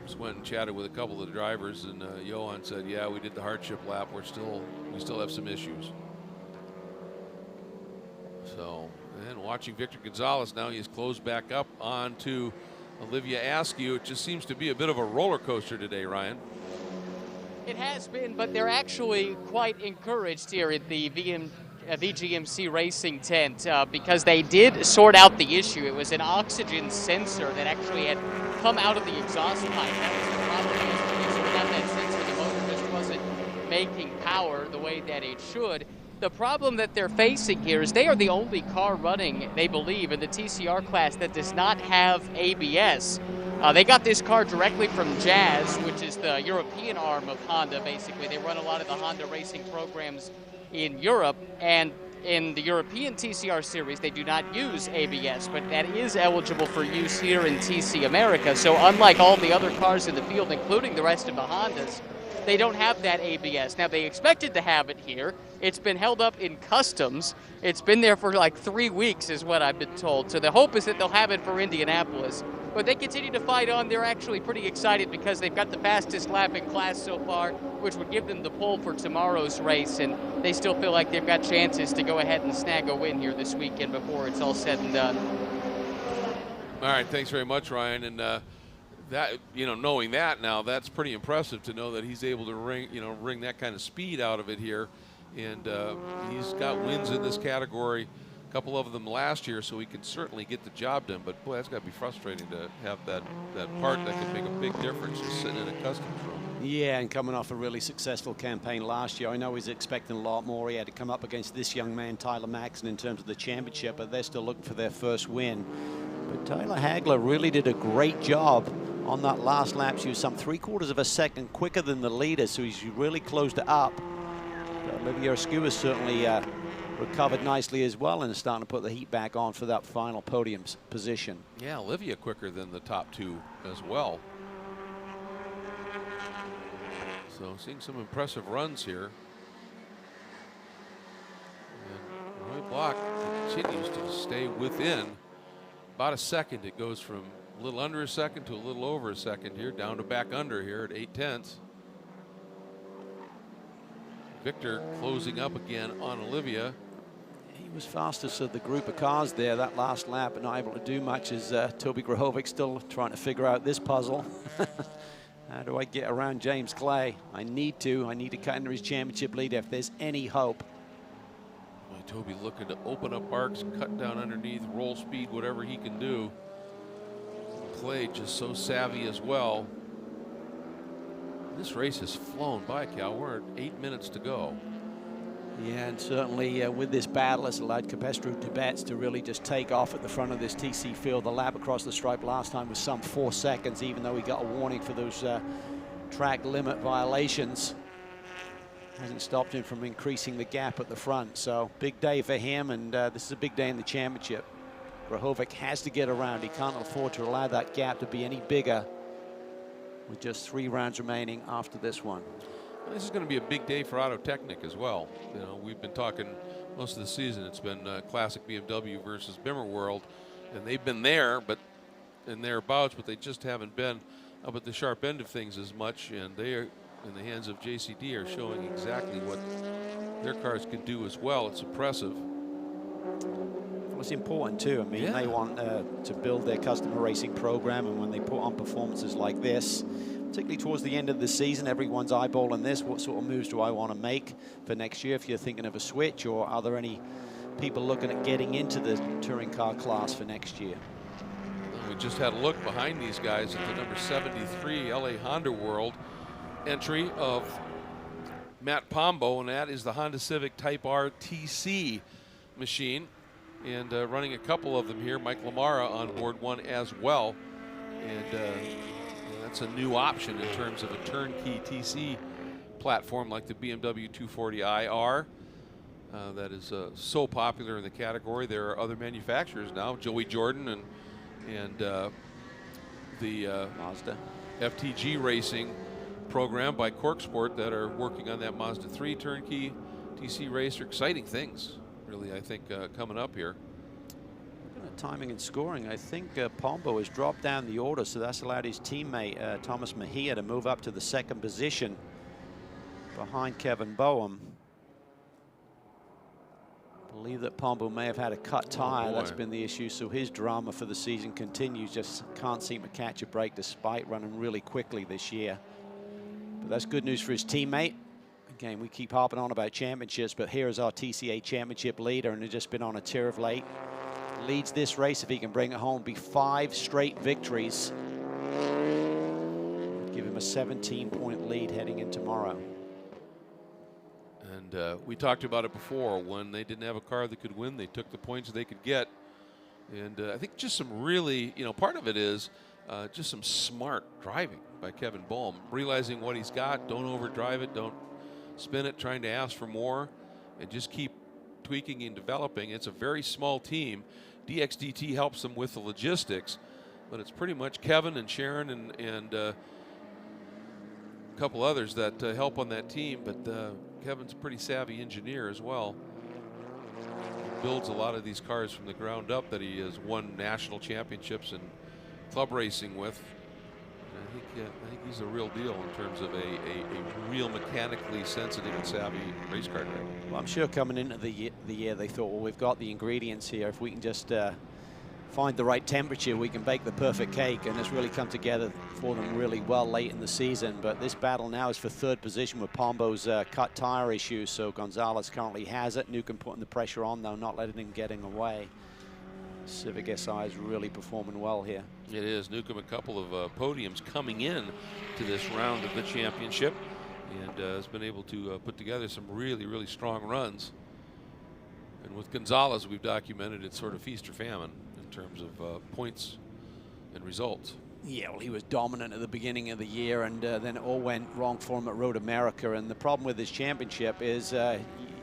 just went and chatted with a couple of the drivers, and Johan said, yeah, we did the hardship lap. We still have some issues. So, and watching Victor Gonzalez now, he's closed back up onto Olivia Askew. It just seems to be a bit of a roller coaster today, Ryan. It has been, but they're actually quite encouraged here at the VGMC Racing tent because they did sort out the issue. It was an oxygen sensor that actually had come out of the exhaust pipe. That was the problem. They sorted out that sensor. The motor just wasn't making power the way that it should. The problem that they're facing here is they are the only car running, they believe, in the TCR class that does not have ABS. They got this car directly from Jazz, which is the European arm of Honda, basically. They run a lot of the Honda racing programs in Europe, and in the European TCR series, they do not use ABS, but that is eligible for use here in TC America. So unlike all the other cars in the field, including the rest of the Hondas, they don't have that ABS. Now, they expected to have it here. It's been held up in customs. It's been there for like 3 weeks is what I've been told. So the hope is that they'll have it for Indianapolis. But they continue to fight on. They're actually pretty excited because they've got the fastest lap in class so far, which would give them the pole for tomorrow's race. And they still feel like they've got chances to go ahead and snag a win here this weekend before it's all said and done. All right, thanks very much, Ryan. And that, knowing that now, that's pretty impressive to know that he's able to wring that kind of speed out of it here. And he's got wins in this category, a couple of them last year, so he can certainly get the job done. But boy, that's got to be frustrating to have that part that could make a big difference just sitting in a customs room. Yeah, and coming off a really successful campaign last year. I know he's expecting a lot more. He had to come up against this young man, Tyler Maxson, in terms of the championship, but they're still looking for their first win. But Tyler Hagler really did a great job on that last lap. She was some 3/4 of a second quicker than the leader, so he's really closed it up. But Olivia Askew has certainly recovered nicely as well and is starting to put the heat back on for that final podium position. Yeah, Olivia quicker than the top two as well. So seeing some impressive runs here. And Roy Block continues to stay within about a second. It goes from a little under a second to a little over a second here, down to back under here at 8/10. Victor closing up again on Olivia. He was fastest of the group of cars there that last lap, but not able to do much as Toby Grahovic still trying to figure out this puzzle. How do I get around James Clay? I need to cut into his championship lead if there's any hope. Boy, Toby looking to open up arcs, cut down underneath, roll speed, whatever he can do. Clay just so savvy as well. This race has flown by, Cal. We're at 8 minutes to go. Yeah, and certainly with this battle, it's allowed Capestro Dubets to really just take off at the front of this TC field. The lap across the stripe last time was some 4 seconds, even though he got a warning for those track limit violations. Hasn't stopped him from increasing the gap at the front. So big day for him, and this is a big day in the championship. Grahovic has to get around. He can't afford to allow that gap to be any bigger with just 3 rounds remaining after this one. This is going to be a big day for Autotechnic as well. We've been talking most of the season. It's been classic BMW versus Bimmer World, and they've been there, but in thereabouts, but they just haven't been up at the sharp end of things as much. And they are in the hands of JCD are showing exactly what their cars can do as well. It's impressive. Well, it's important too. I mean, yeah. They want to build their customer racing program, and when they put on performances like this, particularly towards the end of the season, everyone's eyeballing this. What sort of moves do I want to make for next year if you're thinking of a switch, or are there any people looking at getting into the touring car class for next year? We just had a look behind these guys at the number 73 LA Honda World entry of Matt Pombo, and that is the Honda Civic Type R TC machine. And running a couple of them here, Mike Lamara on board one as well. And that's a new option in terms of a turnkey TC platform like the BMW 240iR. That is so popular in the category. There are other manufacturers now, Joey Jordan and the Mazda FTG Racing program by Corksport that are working on that Mazda 3 turnkey TC racer. Exciting things, really, I think, coming up here. Timing and scoring, I think Pombo has dropped down the order, so that's allowed his teammate Thomas Mejia to move up to the 2nd position behind Kevin Boehm. I believe that Pombo may have had a cut tire. That's been the issue, so his drama for the season continues. Just can't seem to catch a break despite running really quickly this year. But that's good news for his teammate. Again, we keep harping on about championships, but here is our TCA championship leader, and has just been on a tear of late. Leads this race. If he can bring it home, be 5 straight victories. Give him a 17-point lead heading in tomorrow. And we talked about it before. When they didn't have a car that could win, they took the points they could get. And I think just some really, part of it is just some smart driving by Kevin Boehm. Realizing what he's got, don't overdrive it, don't spin it, trying to ask for more, and just keep tweaking and developing. It's a very small team. DXDT helps them with the logistics, but it's pretty much Kevin and Sharon and a couple others that help on that team. But Kevin's a pretty savvy engineer as well. He builds a lot of these cars from the ground up that he has won national championships and club racing with. I think he's a real deal in terms of a real mechanically sensitive and savvy race car driver. Well, I'm sure coming into the year they thought, well, we've got the ingredients here. If we can just find the right temperature, we can bake the perfect cake, and it's really come together for them really well late in the season. But this battle now is for third position with Pombo's cut tire issues, so Gonzalez currently has it. Newcomb putting the pressure on, though, not letting him getting away. Civic SI is really performing well here. It is. Newcomb a couple of podiums coming in to this round of the championship, and has been able to put together some really, really strong runs. And with Gonzalez, we've documented it's sort of feast or famine in terms of points and results. Yeah, well, he was dominant at the beginning of the year, and then it all went wrong for him at Road America. And the problem with this championship is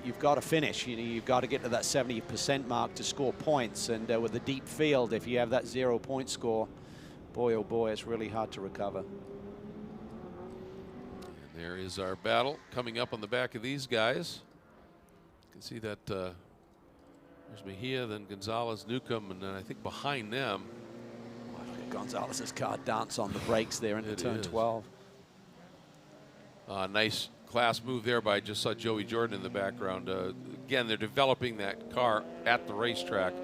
you've got to finish. You know, you've got to get to that 70% mark to score points. And with a deep field, if you have that 0-point score, boy, oh boy, it's really hard to recover. And there is our battle coming up on the back of these guys. You can see that there's Mejia, then Gonzalez, Newcomb, and then I think behind them. Look at Gonzalez's car dance on the brakes there into turn 12. Nice class move there by, just saw Joey Jordan in the background. Again, they're developing that car at the racetrack,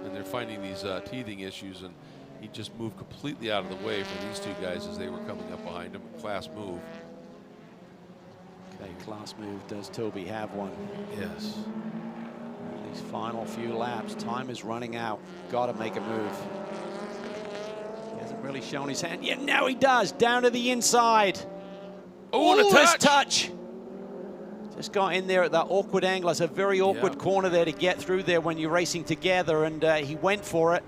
and they're finding these teething issues, and he just moved completely out of the way for these two guys as they were coming up behind him. Class move. Okay, class move. Does Toby have one? Yes. These final few laps, time is running out. Got to make a move. He hasn't really shown his hand yet. Now he does. Down to the inside. Oh, and a touch. Just got in there at that awkward angle. It's a very awkward corner there to get through there when you're racing together, and he went for it.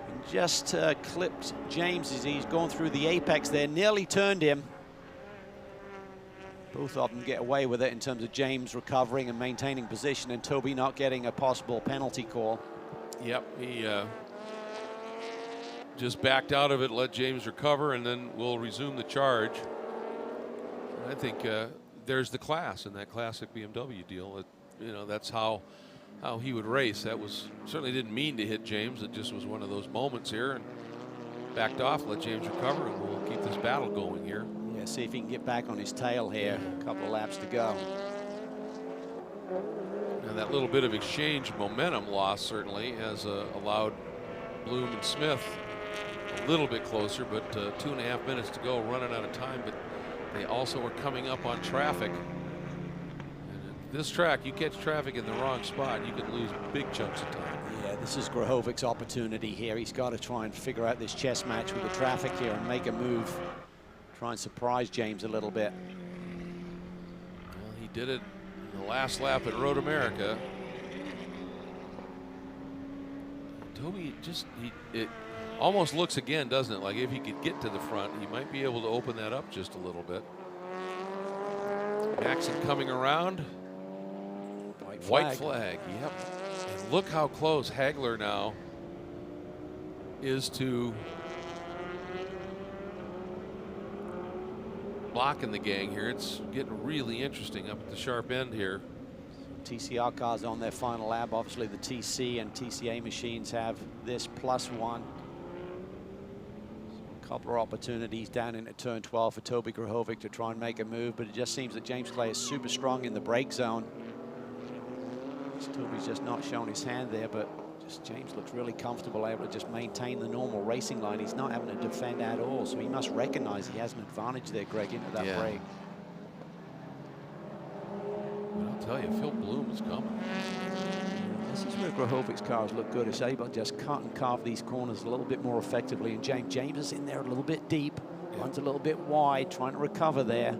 And just clipped James as he's going through the apex there. Nearly turned him. Both of them get away with it in terms of James recovering and maintaining position, and Toby not getting a possible penalty call. Yep, he just backed out of it, let James recover, and then we'll resume the charge. I think there's the class in that classic BMW deal. You know, that's how he would race. That was certainly didn't mean to hit James. It just was one of those moments here, and backed off, let James recover, and we'll keep this battle going here. Yeah, see if he can get back on his tail here. A couple of laps to go. And that little bit of exchange momentum loss certainly has allowed Bloom and Smith a little bit closer, but 2.5 minutes to go, running out of time. But they also are coming up on traffic. And at this track, you catch traffic in the wrong spot, you can lose big chunks of time. Yeah, this is Grahovic's opportunity here. He's got to try and figure out this chess match with the traffic here and make a move. Try and surprise James a little bit. Well, he did it in the last lap at Road America. Toby just, it almost looks again, doesn't it? Like if he could get to the front, he might be able to open that up just a little bit. Maxon coming around. White flag, yep. And look how close Hagler now is to blocking the gang here. It's getting really interesting up at the sharp end here. TCR cars on their final lap. Obviously the TC and TCA machines have this +1. So a couple of opportunities down into turn 12 for Toby Grahovic to try and make a move, but it just seems that James Clay is super strong in the brake zone. Toby's just not showing his hand there, but just James looks really comfortable, able to just maintain the normal racing line. He's not having to defend at all, so he must recognize he has an advantage there, Greg, into that break. I'll tell you, Phil Bloom is coming. This is where Grahovic's cars look good. It's able to just cut and carve these corners a little bit more effectively, and James is in there a little bit deep, runs a little bit wide, trying to recover there.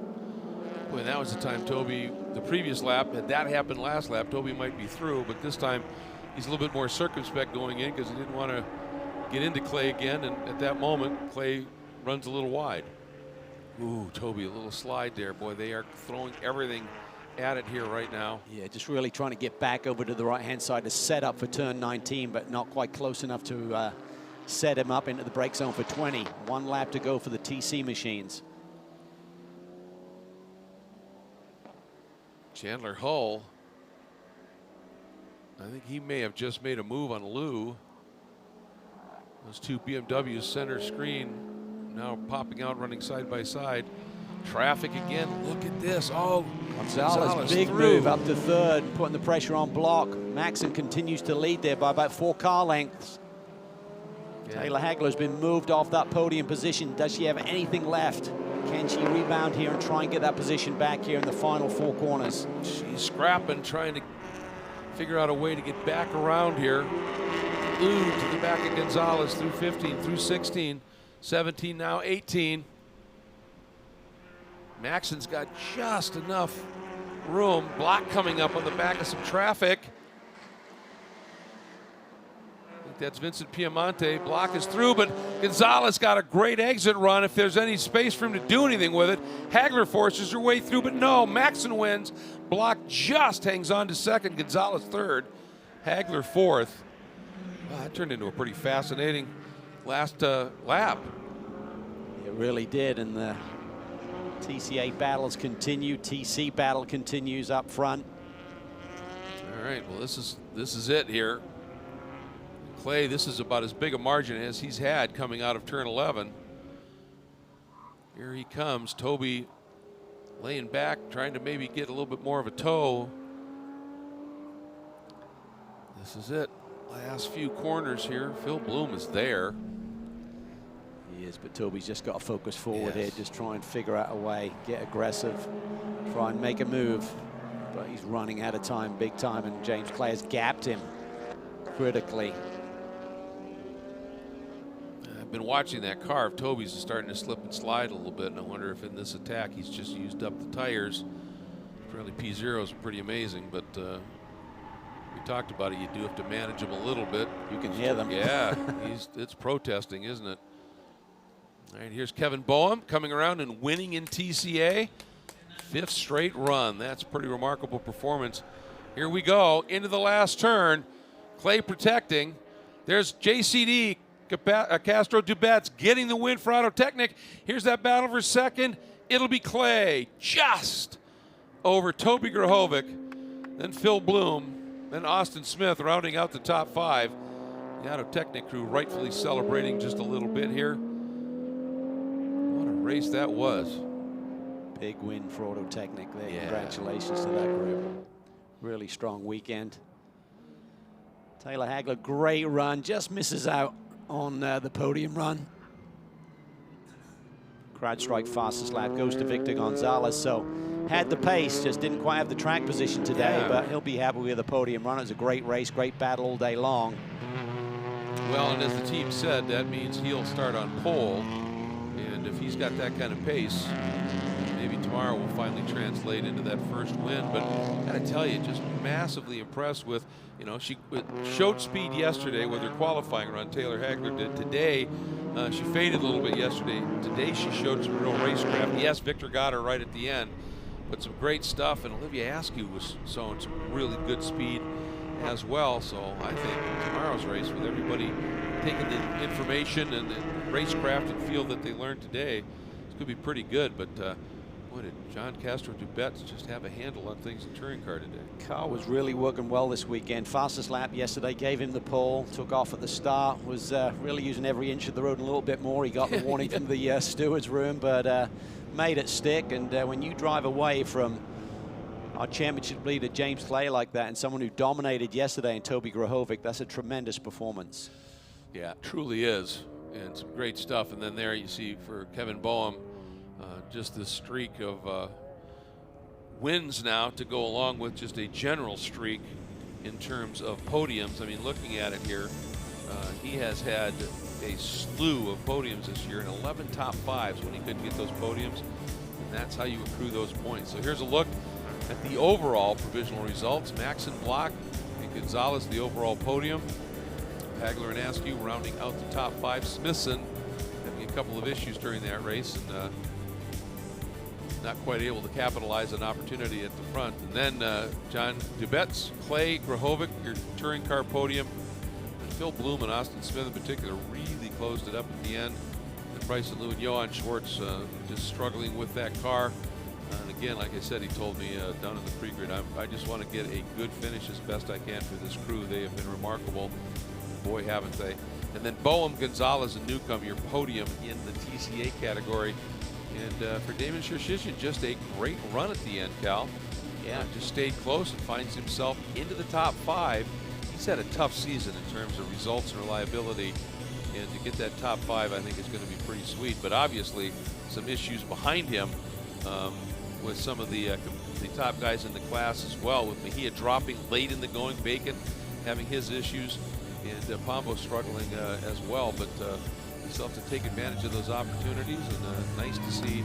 Boy, that was the time Toby, the previous lap, had that happened last lap, Toby might be through, but this time he's a little bit more circumspect going in because he didn't want to get into Clay again, and at that moment, Clay runs a little wide. Ooh, Toby, a little slide there. Boy, they are throwing everything at it here right now. Yeah, just really trying to get back over to the right-hand side to set up for turn 19, but not quite close enough to set him up into the brake zone for 20. 1 lap to go for the TC machines. Chandler Hull, I think he may have just made a move on Lou. Those two BMWs center screen now popping out, running side by side. Traffic again, look at this. Oh, Gonzalez big move up to third, putting the pressure on block. Maxon continues to lead there by about 4 car lengths. Yeah. Taylor Hagler's been moved off that podium position. Does she have anything left? Can she rebound here and try and get that position back here in the final 4 corners? She's scrapping, trying to figure out a way to get back around here. Ooh, to the back of Gonzalez through 15, through 16, 17, now 18. Maxon's got just enough room. Block coming up on the back of some traffic. I think that's Vincent Piemonte. Block is through, but Gonzalez got a great exit run if there's any space for him to do anything with it. Hagler forces her way through, but no, Maxon wins. Block just hangs on to second. Gonzalez third. Hagler fourth. That turned into a pretty fascinating last lap. It really did, and the TCA battles continue. TC battle continues up front. All right, well, this is it here. Clay, this is about as big a margin as he's had coming out of turn 11. Here he comes, Toby laying back, trying to maybe get a little bit more of a toe. This is it. Last few corners here. Phil Bloom is there. He is, but Toby's just got to focus forward Yes. here, just try and figure out a way, get aggressive, try and make a move. But he's running out of time, big time, and James Clay has gapped him critically. I've been watching that car of Toby's is starting to slip and slide a little bit, and I wonder if in this attack he's just used up the tires. Apparently P0s are pretty amazing, but we talked about it. You do have to manage them a little bit. You can hear them. Yeah, it's protesting, isn't it? All right, here's Kevin Boehm coming around and winning in TCA. 5th straight run. That's a pretty remarkable performance. Here we go into the last turn. Clay protecting. There's JCD Castro Dubets getting the win for Autotechnic. Here's that battle for second. It'll be Clay just over Toby Grahovic, then Phil Bloom, then Austin Smith rounding out the top 5. The Autotechnic crew rightfully celebrating just a little bit here. What a race that was. Big win for Autotechnic there. Yeah. Congratulations to that group. Really strong weekend. Taylor Hagler, great run, just misses out on the podium run. CrowdStrike fastest lap goes to Victor Gonzalez. So had the pace, just didn't quite have the track position today, Yeah. but he'll be happy with the podium run. It was a great race, great battle all day long. Well, and as the team said, that means he'll start on pole. And if he's got that kind of pace, maybe tomorrow will finally translate into that first win. But I gotta tell you, just massively impressed with, you know, she showed speed yesterday with her qualifying run. Taylor Hagler did today. She faded a little bit yesterday. Today she showed some real racecraft. Yes, Victor got her right at the end, but some great stuff. And Olivia Askew was showing some really good speed as well. So I think tomorrow's race, with everybody taking the information and the racecraft and feel that they learned today, it's going to be pretty good. But boy, did John Castro Dubets just have a handle on things in touring car today. Car was really working well this weekend. Fastest lap yesterday gave him the pole, took off at the start, was really using every inch of the road and a little bit more. He got the warning from the steward's room, but made it stick. And when you drive away from our championship leader James Clay like that, and someone who dominated yesterday in Toby Grahovic, that's a tremendous performance. Yeah, it truly is, and some great stuff. And then there you see for Kevin Boehm, just this streak of wins now to go along with just a general streak in terms of podiums. I mean, looking at it here, he has had a slew of podiums this year and 11 top 5s when he couldn't get those podiums, and that's how you accrue those points. So here's a look at the overall provisional results. Maxon, Block, and Gonzalez the overall podium. Hagler and Askew rounding out the top 5. Smithson having a couple of issues during that race and not quite able to capitalize on opportunity at the front. And then John Dubets, Clay, Grahovic, your touring car podium. And Phil Bloom and Austin Smith in particular really closed it up at the end. And Bryson Lou and Johan Schwartz just struggling with that car. And again, like I said, he told me down in the pre-grid, I just want to get a good finish as best I can for this crew. They have been remarkable. Boy, haven't they. And then Boehm, Gonzalez, and Newcomb, your podium in the TCA category. And for Damon Shishishin, just a great run at the end, Cal. Yeah. Just stayed close and finds himself into the top 5. He's had a tough season in terms of results and reliability. And to get that top 5, I think is going to be pretty sweet. But obviously, some issues behind him with some of the top guys in the class as well, with Mejia dropping late in the going, Bacon having his issues, and Pombo struggling as well. But we still have to take advantage of those opportunities, and nice to see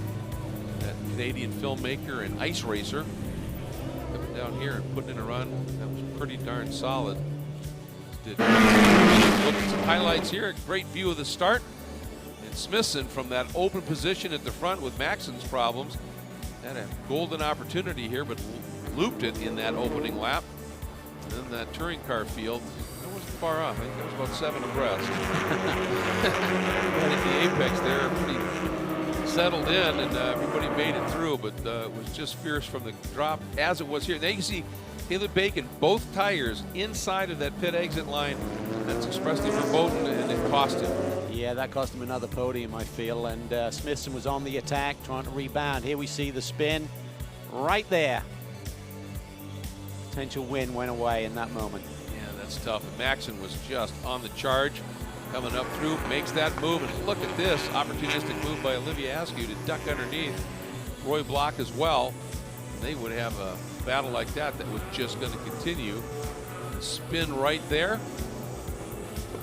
that Canadian filmmaker and ice racer coming down here and putting in a run. That was pretty darn solid. Look at some highlights here. A great view of the start. And Smithson from that open position at the front with Maxon's problems had a golden opportunity here, but looped it in that opening lap. And then that touring car field, it wasn't far off. I think it was about 7 abreast. Right at the apex there, pretty settled in, and everybody made it through, but it was just fierce from the drop as it was here. Now you can see Caleb Bacon, both tires inside of that pit exit line. That's expressly verboten, and it cost him. Yeah, that cost him another podium, I feel. And Smithson was on the attack, trying to rebound. Here we see the spin right there. Potential win went away in that moment. Yeah, that's tough. And Maxon was just on the charge, coming up through, makes that move. And look at this opportunistic move by Olivia Askew to duck underneath Roy Block as well. And they would have a battle like that was just going to continue. The spin right there.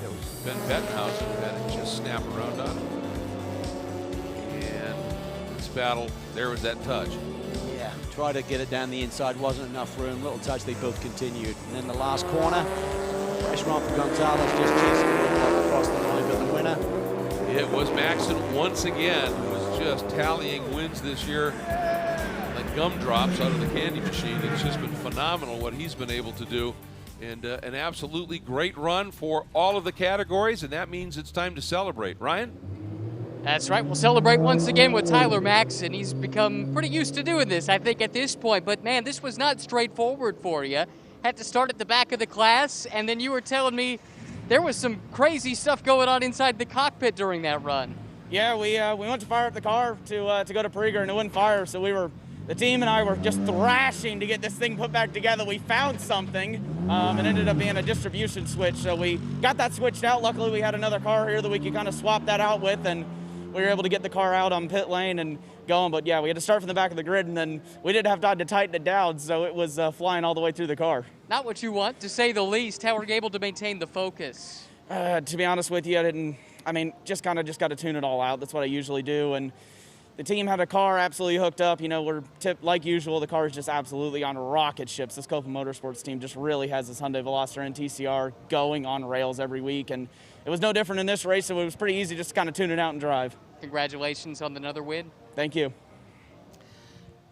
That was Ben Bettenhausen who had it just snap around on him. And this battle, there was that touch. Yeah, try to get it down the inside, wasn't enough room. Little touch, they both continued. And then the last corner, pressure on for Gonzalez, just chasing it across the line, but the winner. It was Maxon once again, who was just tallying wins this year like gumdrops out of the candy machine. It's just been phenomenal what he's been able to do. And an absolutely great run for all of the categories, and that means it's time to celebrate. Ryan? That's right. We'll celebrate once again with Tyler Maxon. He's become pretty used to doing this, I think, at this point. But, man, this was not straightforward for you. Had to start at the back of the class, and then you were telling me there was some crazy stuff going on inside the cockpit during that run. Yeah, we went to fire up the car to go to Prager, and it wouldn't fire, so the team and I were just thrashing to get this thing put back together. We found something. It ended up being a distribution switch, so we got that switched out. Luckily, we had another car here that we could kind of swap that out with, and we were able to get the car out on pit lane and going. But yeah, we had to start from the back of the grid, and then we didn't have time to tighten it down, so it was flying all the way through the car. Not what you want, to say the least. How were you able to maintain the focus? To be honest with you, just got to tune it all out. That's what I usually do, and the team had a car absolutely hooked up. You know, we're like usual. The car is just absolutely on rocket ships. This Cota Motorsports team just really has this Hyundai Veloster and TCR going on rails every week, and it was no different in this race, so it was pretty easy just to kind of tune it out and drive. Congratulations on another win. Thank you.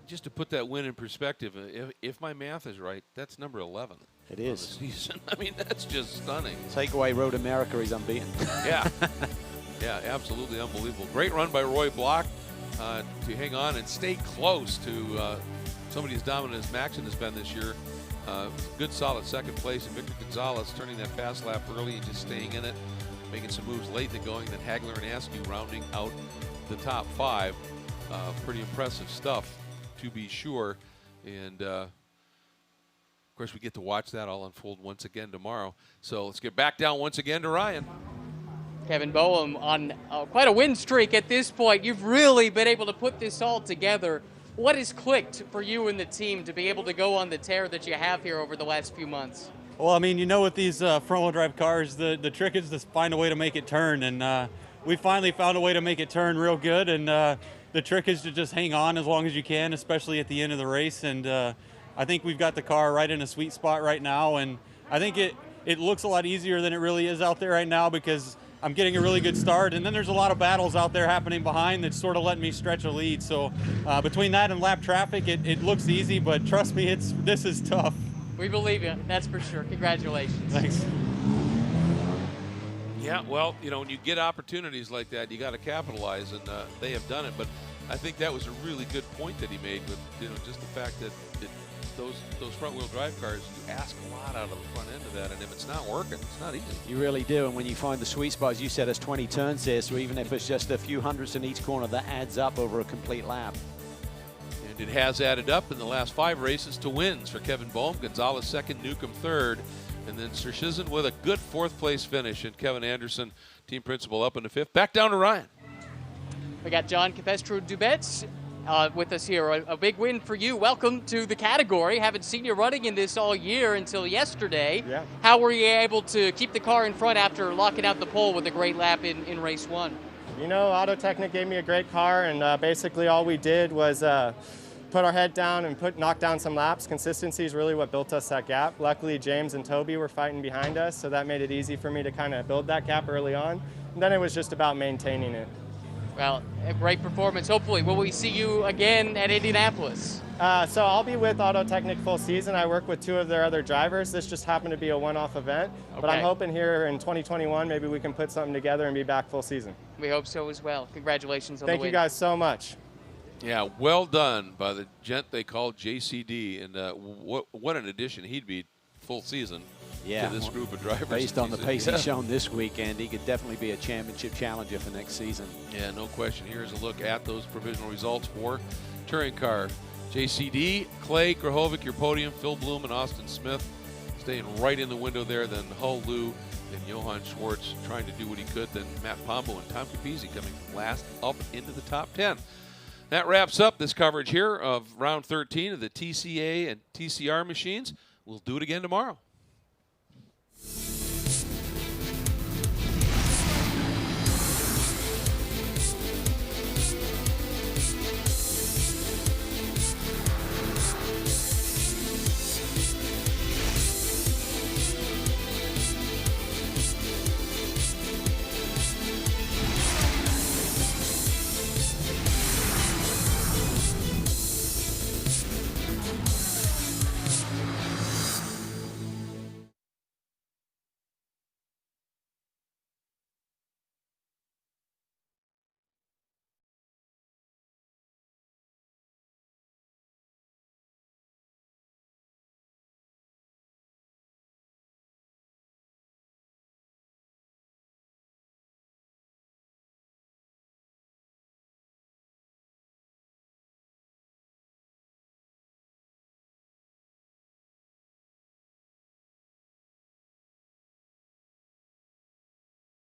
Just to put that win in perspective, if my math is right, that's number 11. It is. On the season. I mean, that's just stunning. Take away Road America, he's unbeaten. Yeah. Yeah, absolutely unbelievable. Great run by Roy Block to hang on and stay close to somebody as dominant as Maxon has been this year. Good, solid second place. And Victor Gonzalez turning that fast lap early and just staying in it, making some moves late in the going. Then Hagler and Askew rounding out the top 5. Pretty impressive stuff, to be sure. And, of course, we get to watch that all unfold once again tomorrow. So let's get back down once again to Ryan. Kevin Boehm on quite a win streak at this point. You've really been able to put this all together. What has clicked for you and the team to be able to go on the tear that you have here over the last few months? Well, I mean, you know, with these front-wheel drive cars, the trick is to find a way to make it turn, and we finally found a way to make it turn real good, and the trick is to just hang on as long as you can, especially at the end of the race, and I think we've got the car right in a sweet spot right now, and I think it looks a lot easier than it really is out there right now because I'm getting a really good start, and then there's a lot of battles out there happening behind that's sort of letting me stretch a lead. So between that and lap traffic, it looks easy, but trust me, this is tough. We believe you, that's for sure. Congratulations. Thanks. Yeah, well, you know, when you get opportunities like that, you got to capitalize, and they have done it. But I think that was a really good point that he made with, you know, just the fact that those front-wheel drive cars, you ask a lot out of the front end of that, and if it's not working, it's not easy. You really do, and when you find the sweet spot, as you said, there's 20 turns there, so even if it's just a few hundredths in each corner, that adds up over a complete lap. And it has added up in the last 5 races to wins for Kevin Boehm. Gonzalez second, Newcomb third. And then Sirshizin with a good 4th place finish, and Kevin Anderson, team principal, up in the 5th. Back down to Ryan. We got John Capestro-Dubets with us here. A big win for you. Welcome to the category. Haven't seen you running in this all year until yesterday. Yeah. How were you able to keep the car in front after locking out the pole with a great lap in race 1? You know, Autotechnic gave me a great car, and basically all we did was put our head down and knock down some laps. Consistency is really what built us that gap. Luckily, James and Toby were fighting behind us, so that made it easy for me to kind of build that gap early on. And then it was just about maintaining it. Well, a great performance. Hopefully, will we see you again at Indianapolis? So I'll be with Autotechnic full season. I work with 2 of their other drivers. This just happened to be a one-off event. But I'm hoping here in 2021, maybe we can put something together and be back full season. We hope so as well. Congratulations on the win. Thank you guys so much. Yeah, well done by the gent they called JCD, and what an addition he'd be full season to this group of drivers. Based on the pace he's shown this weekend, he could definitely be a championship challenger for next season. Yeah, no question. Here's a look at those provisional results for touring car. JCD, Clay Grahovic, your podium, Phil Bloom and Austin Smith staying right in the window there, then Hull Lou and Johann Schwartz trying to do what he could, then Matt Pombo and Tom Capizzi coming from last up into the top 10. That wraps up this coverage here of round 13 of the TCA and TCR machines. We'll do it again tomorrow.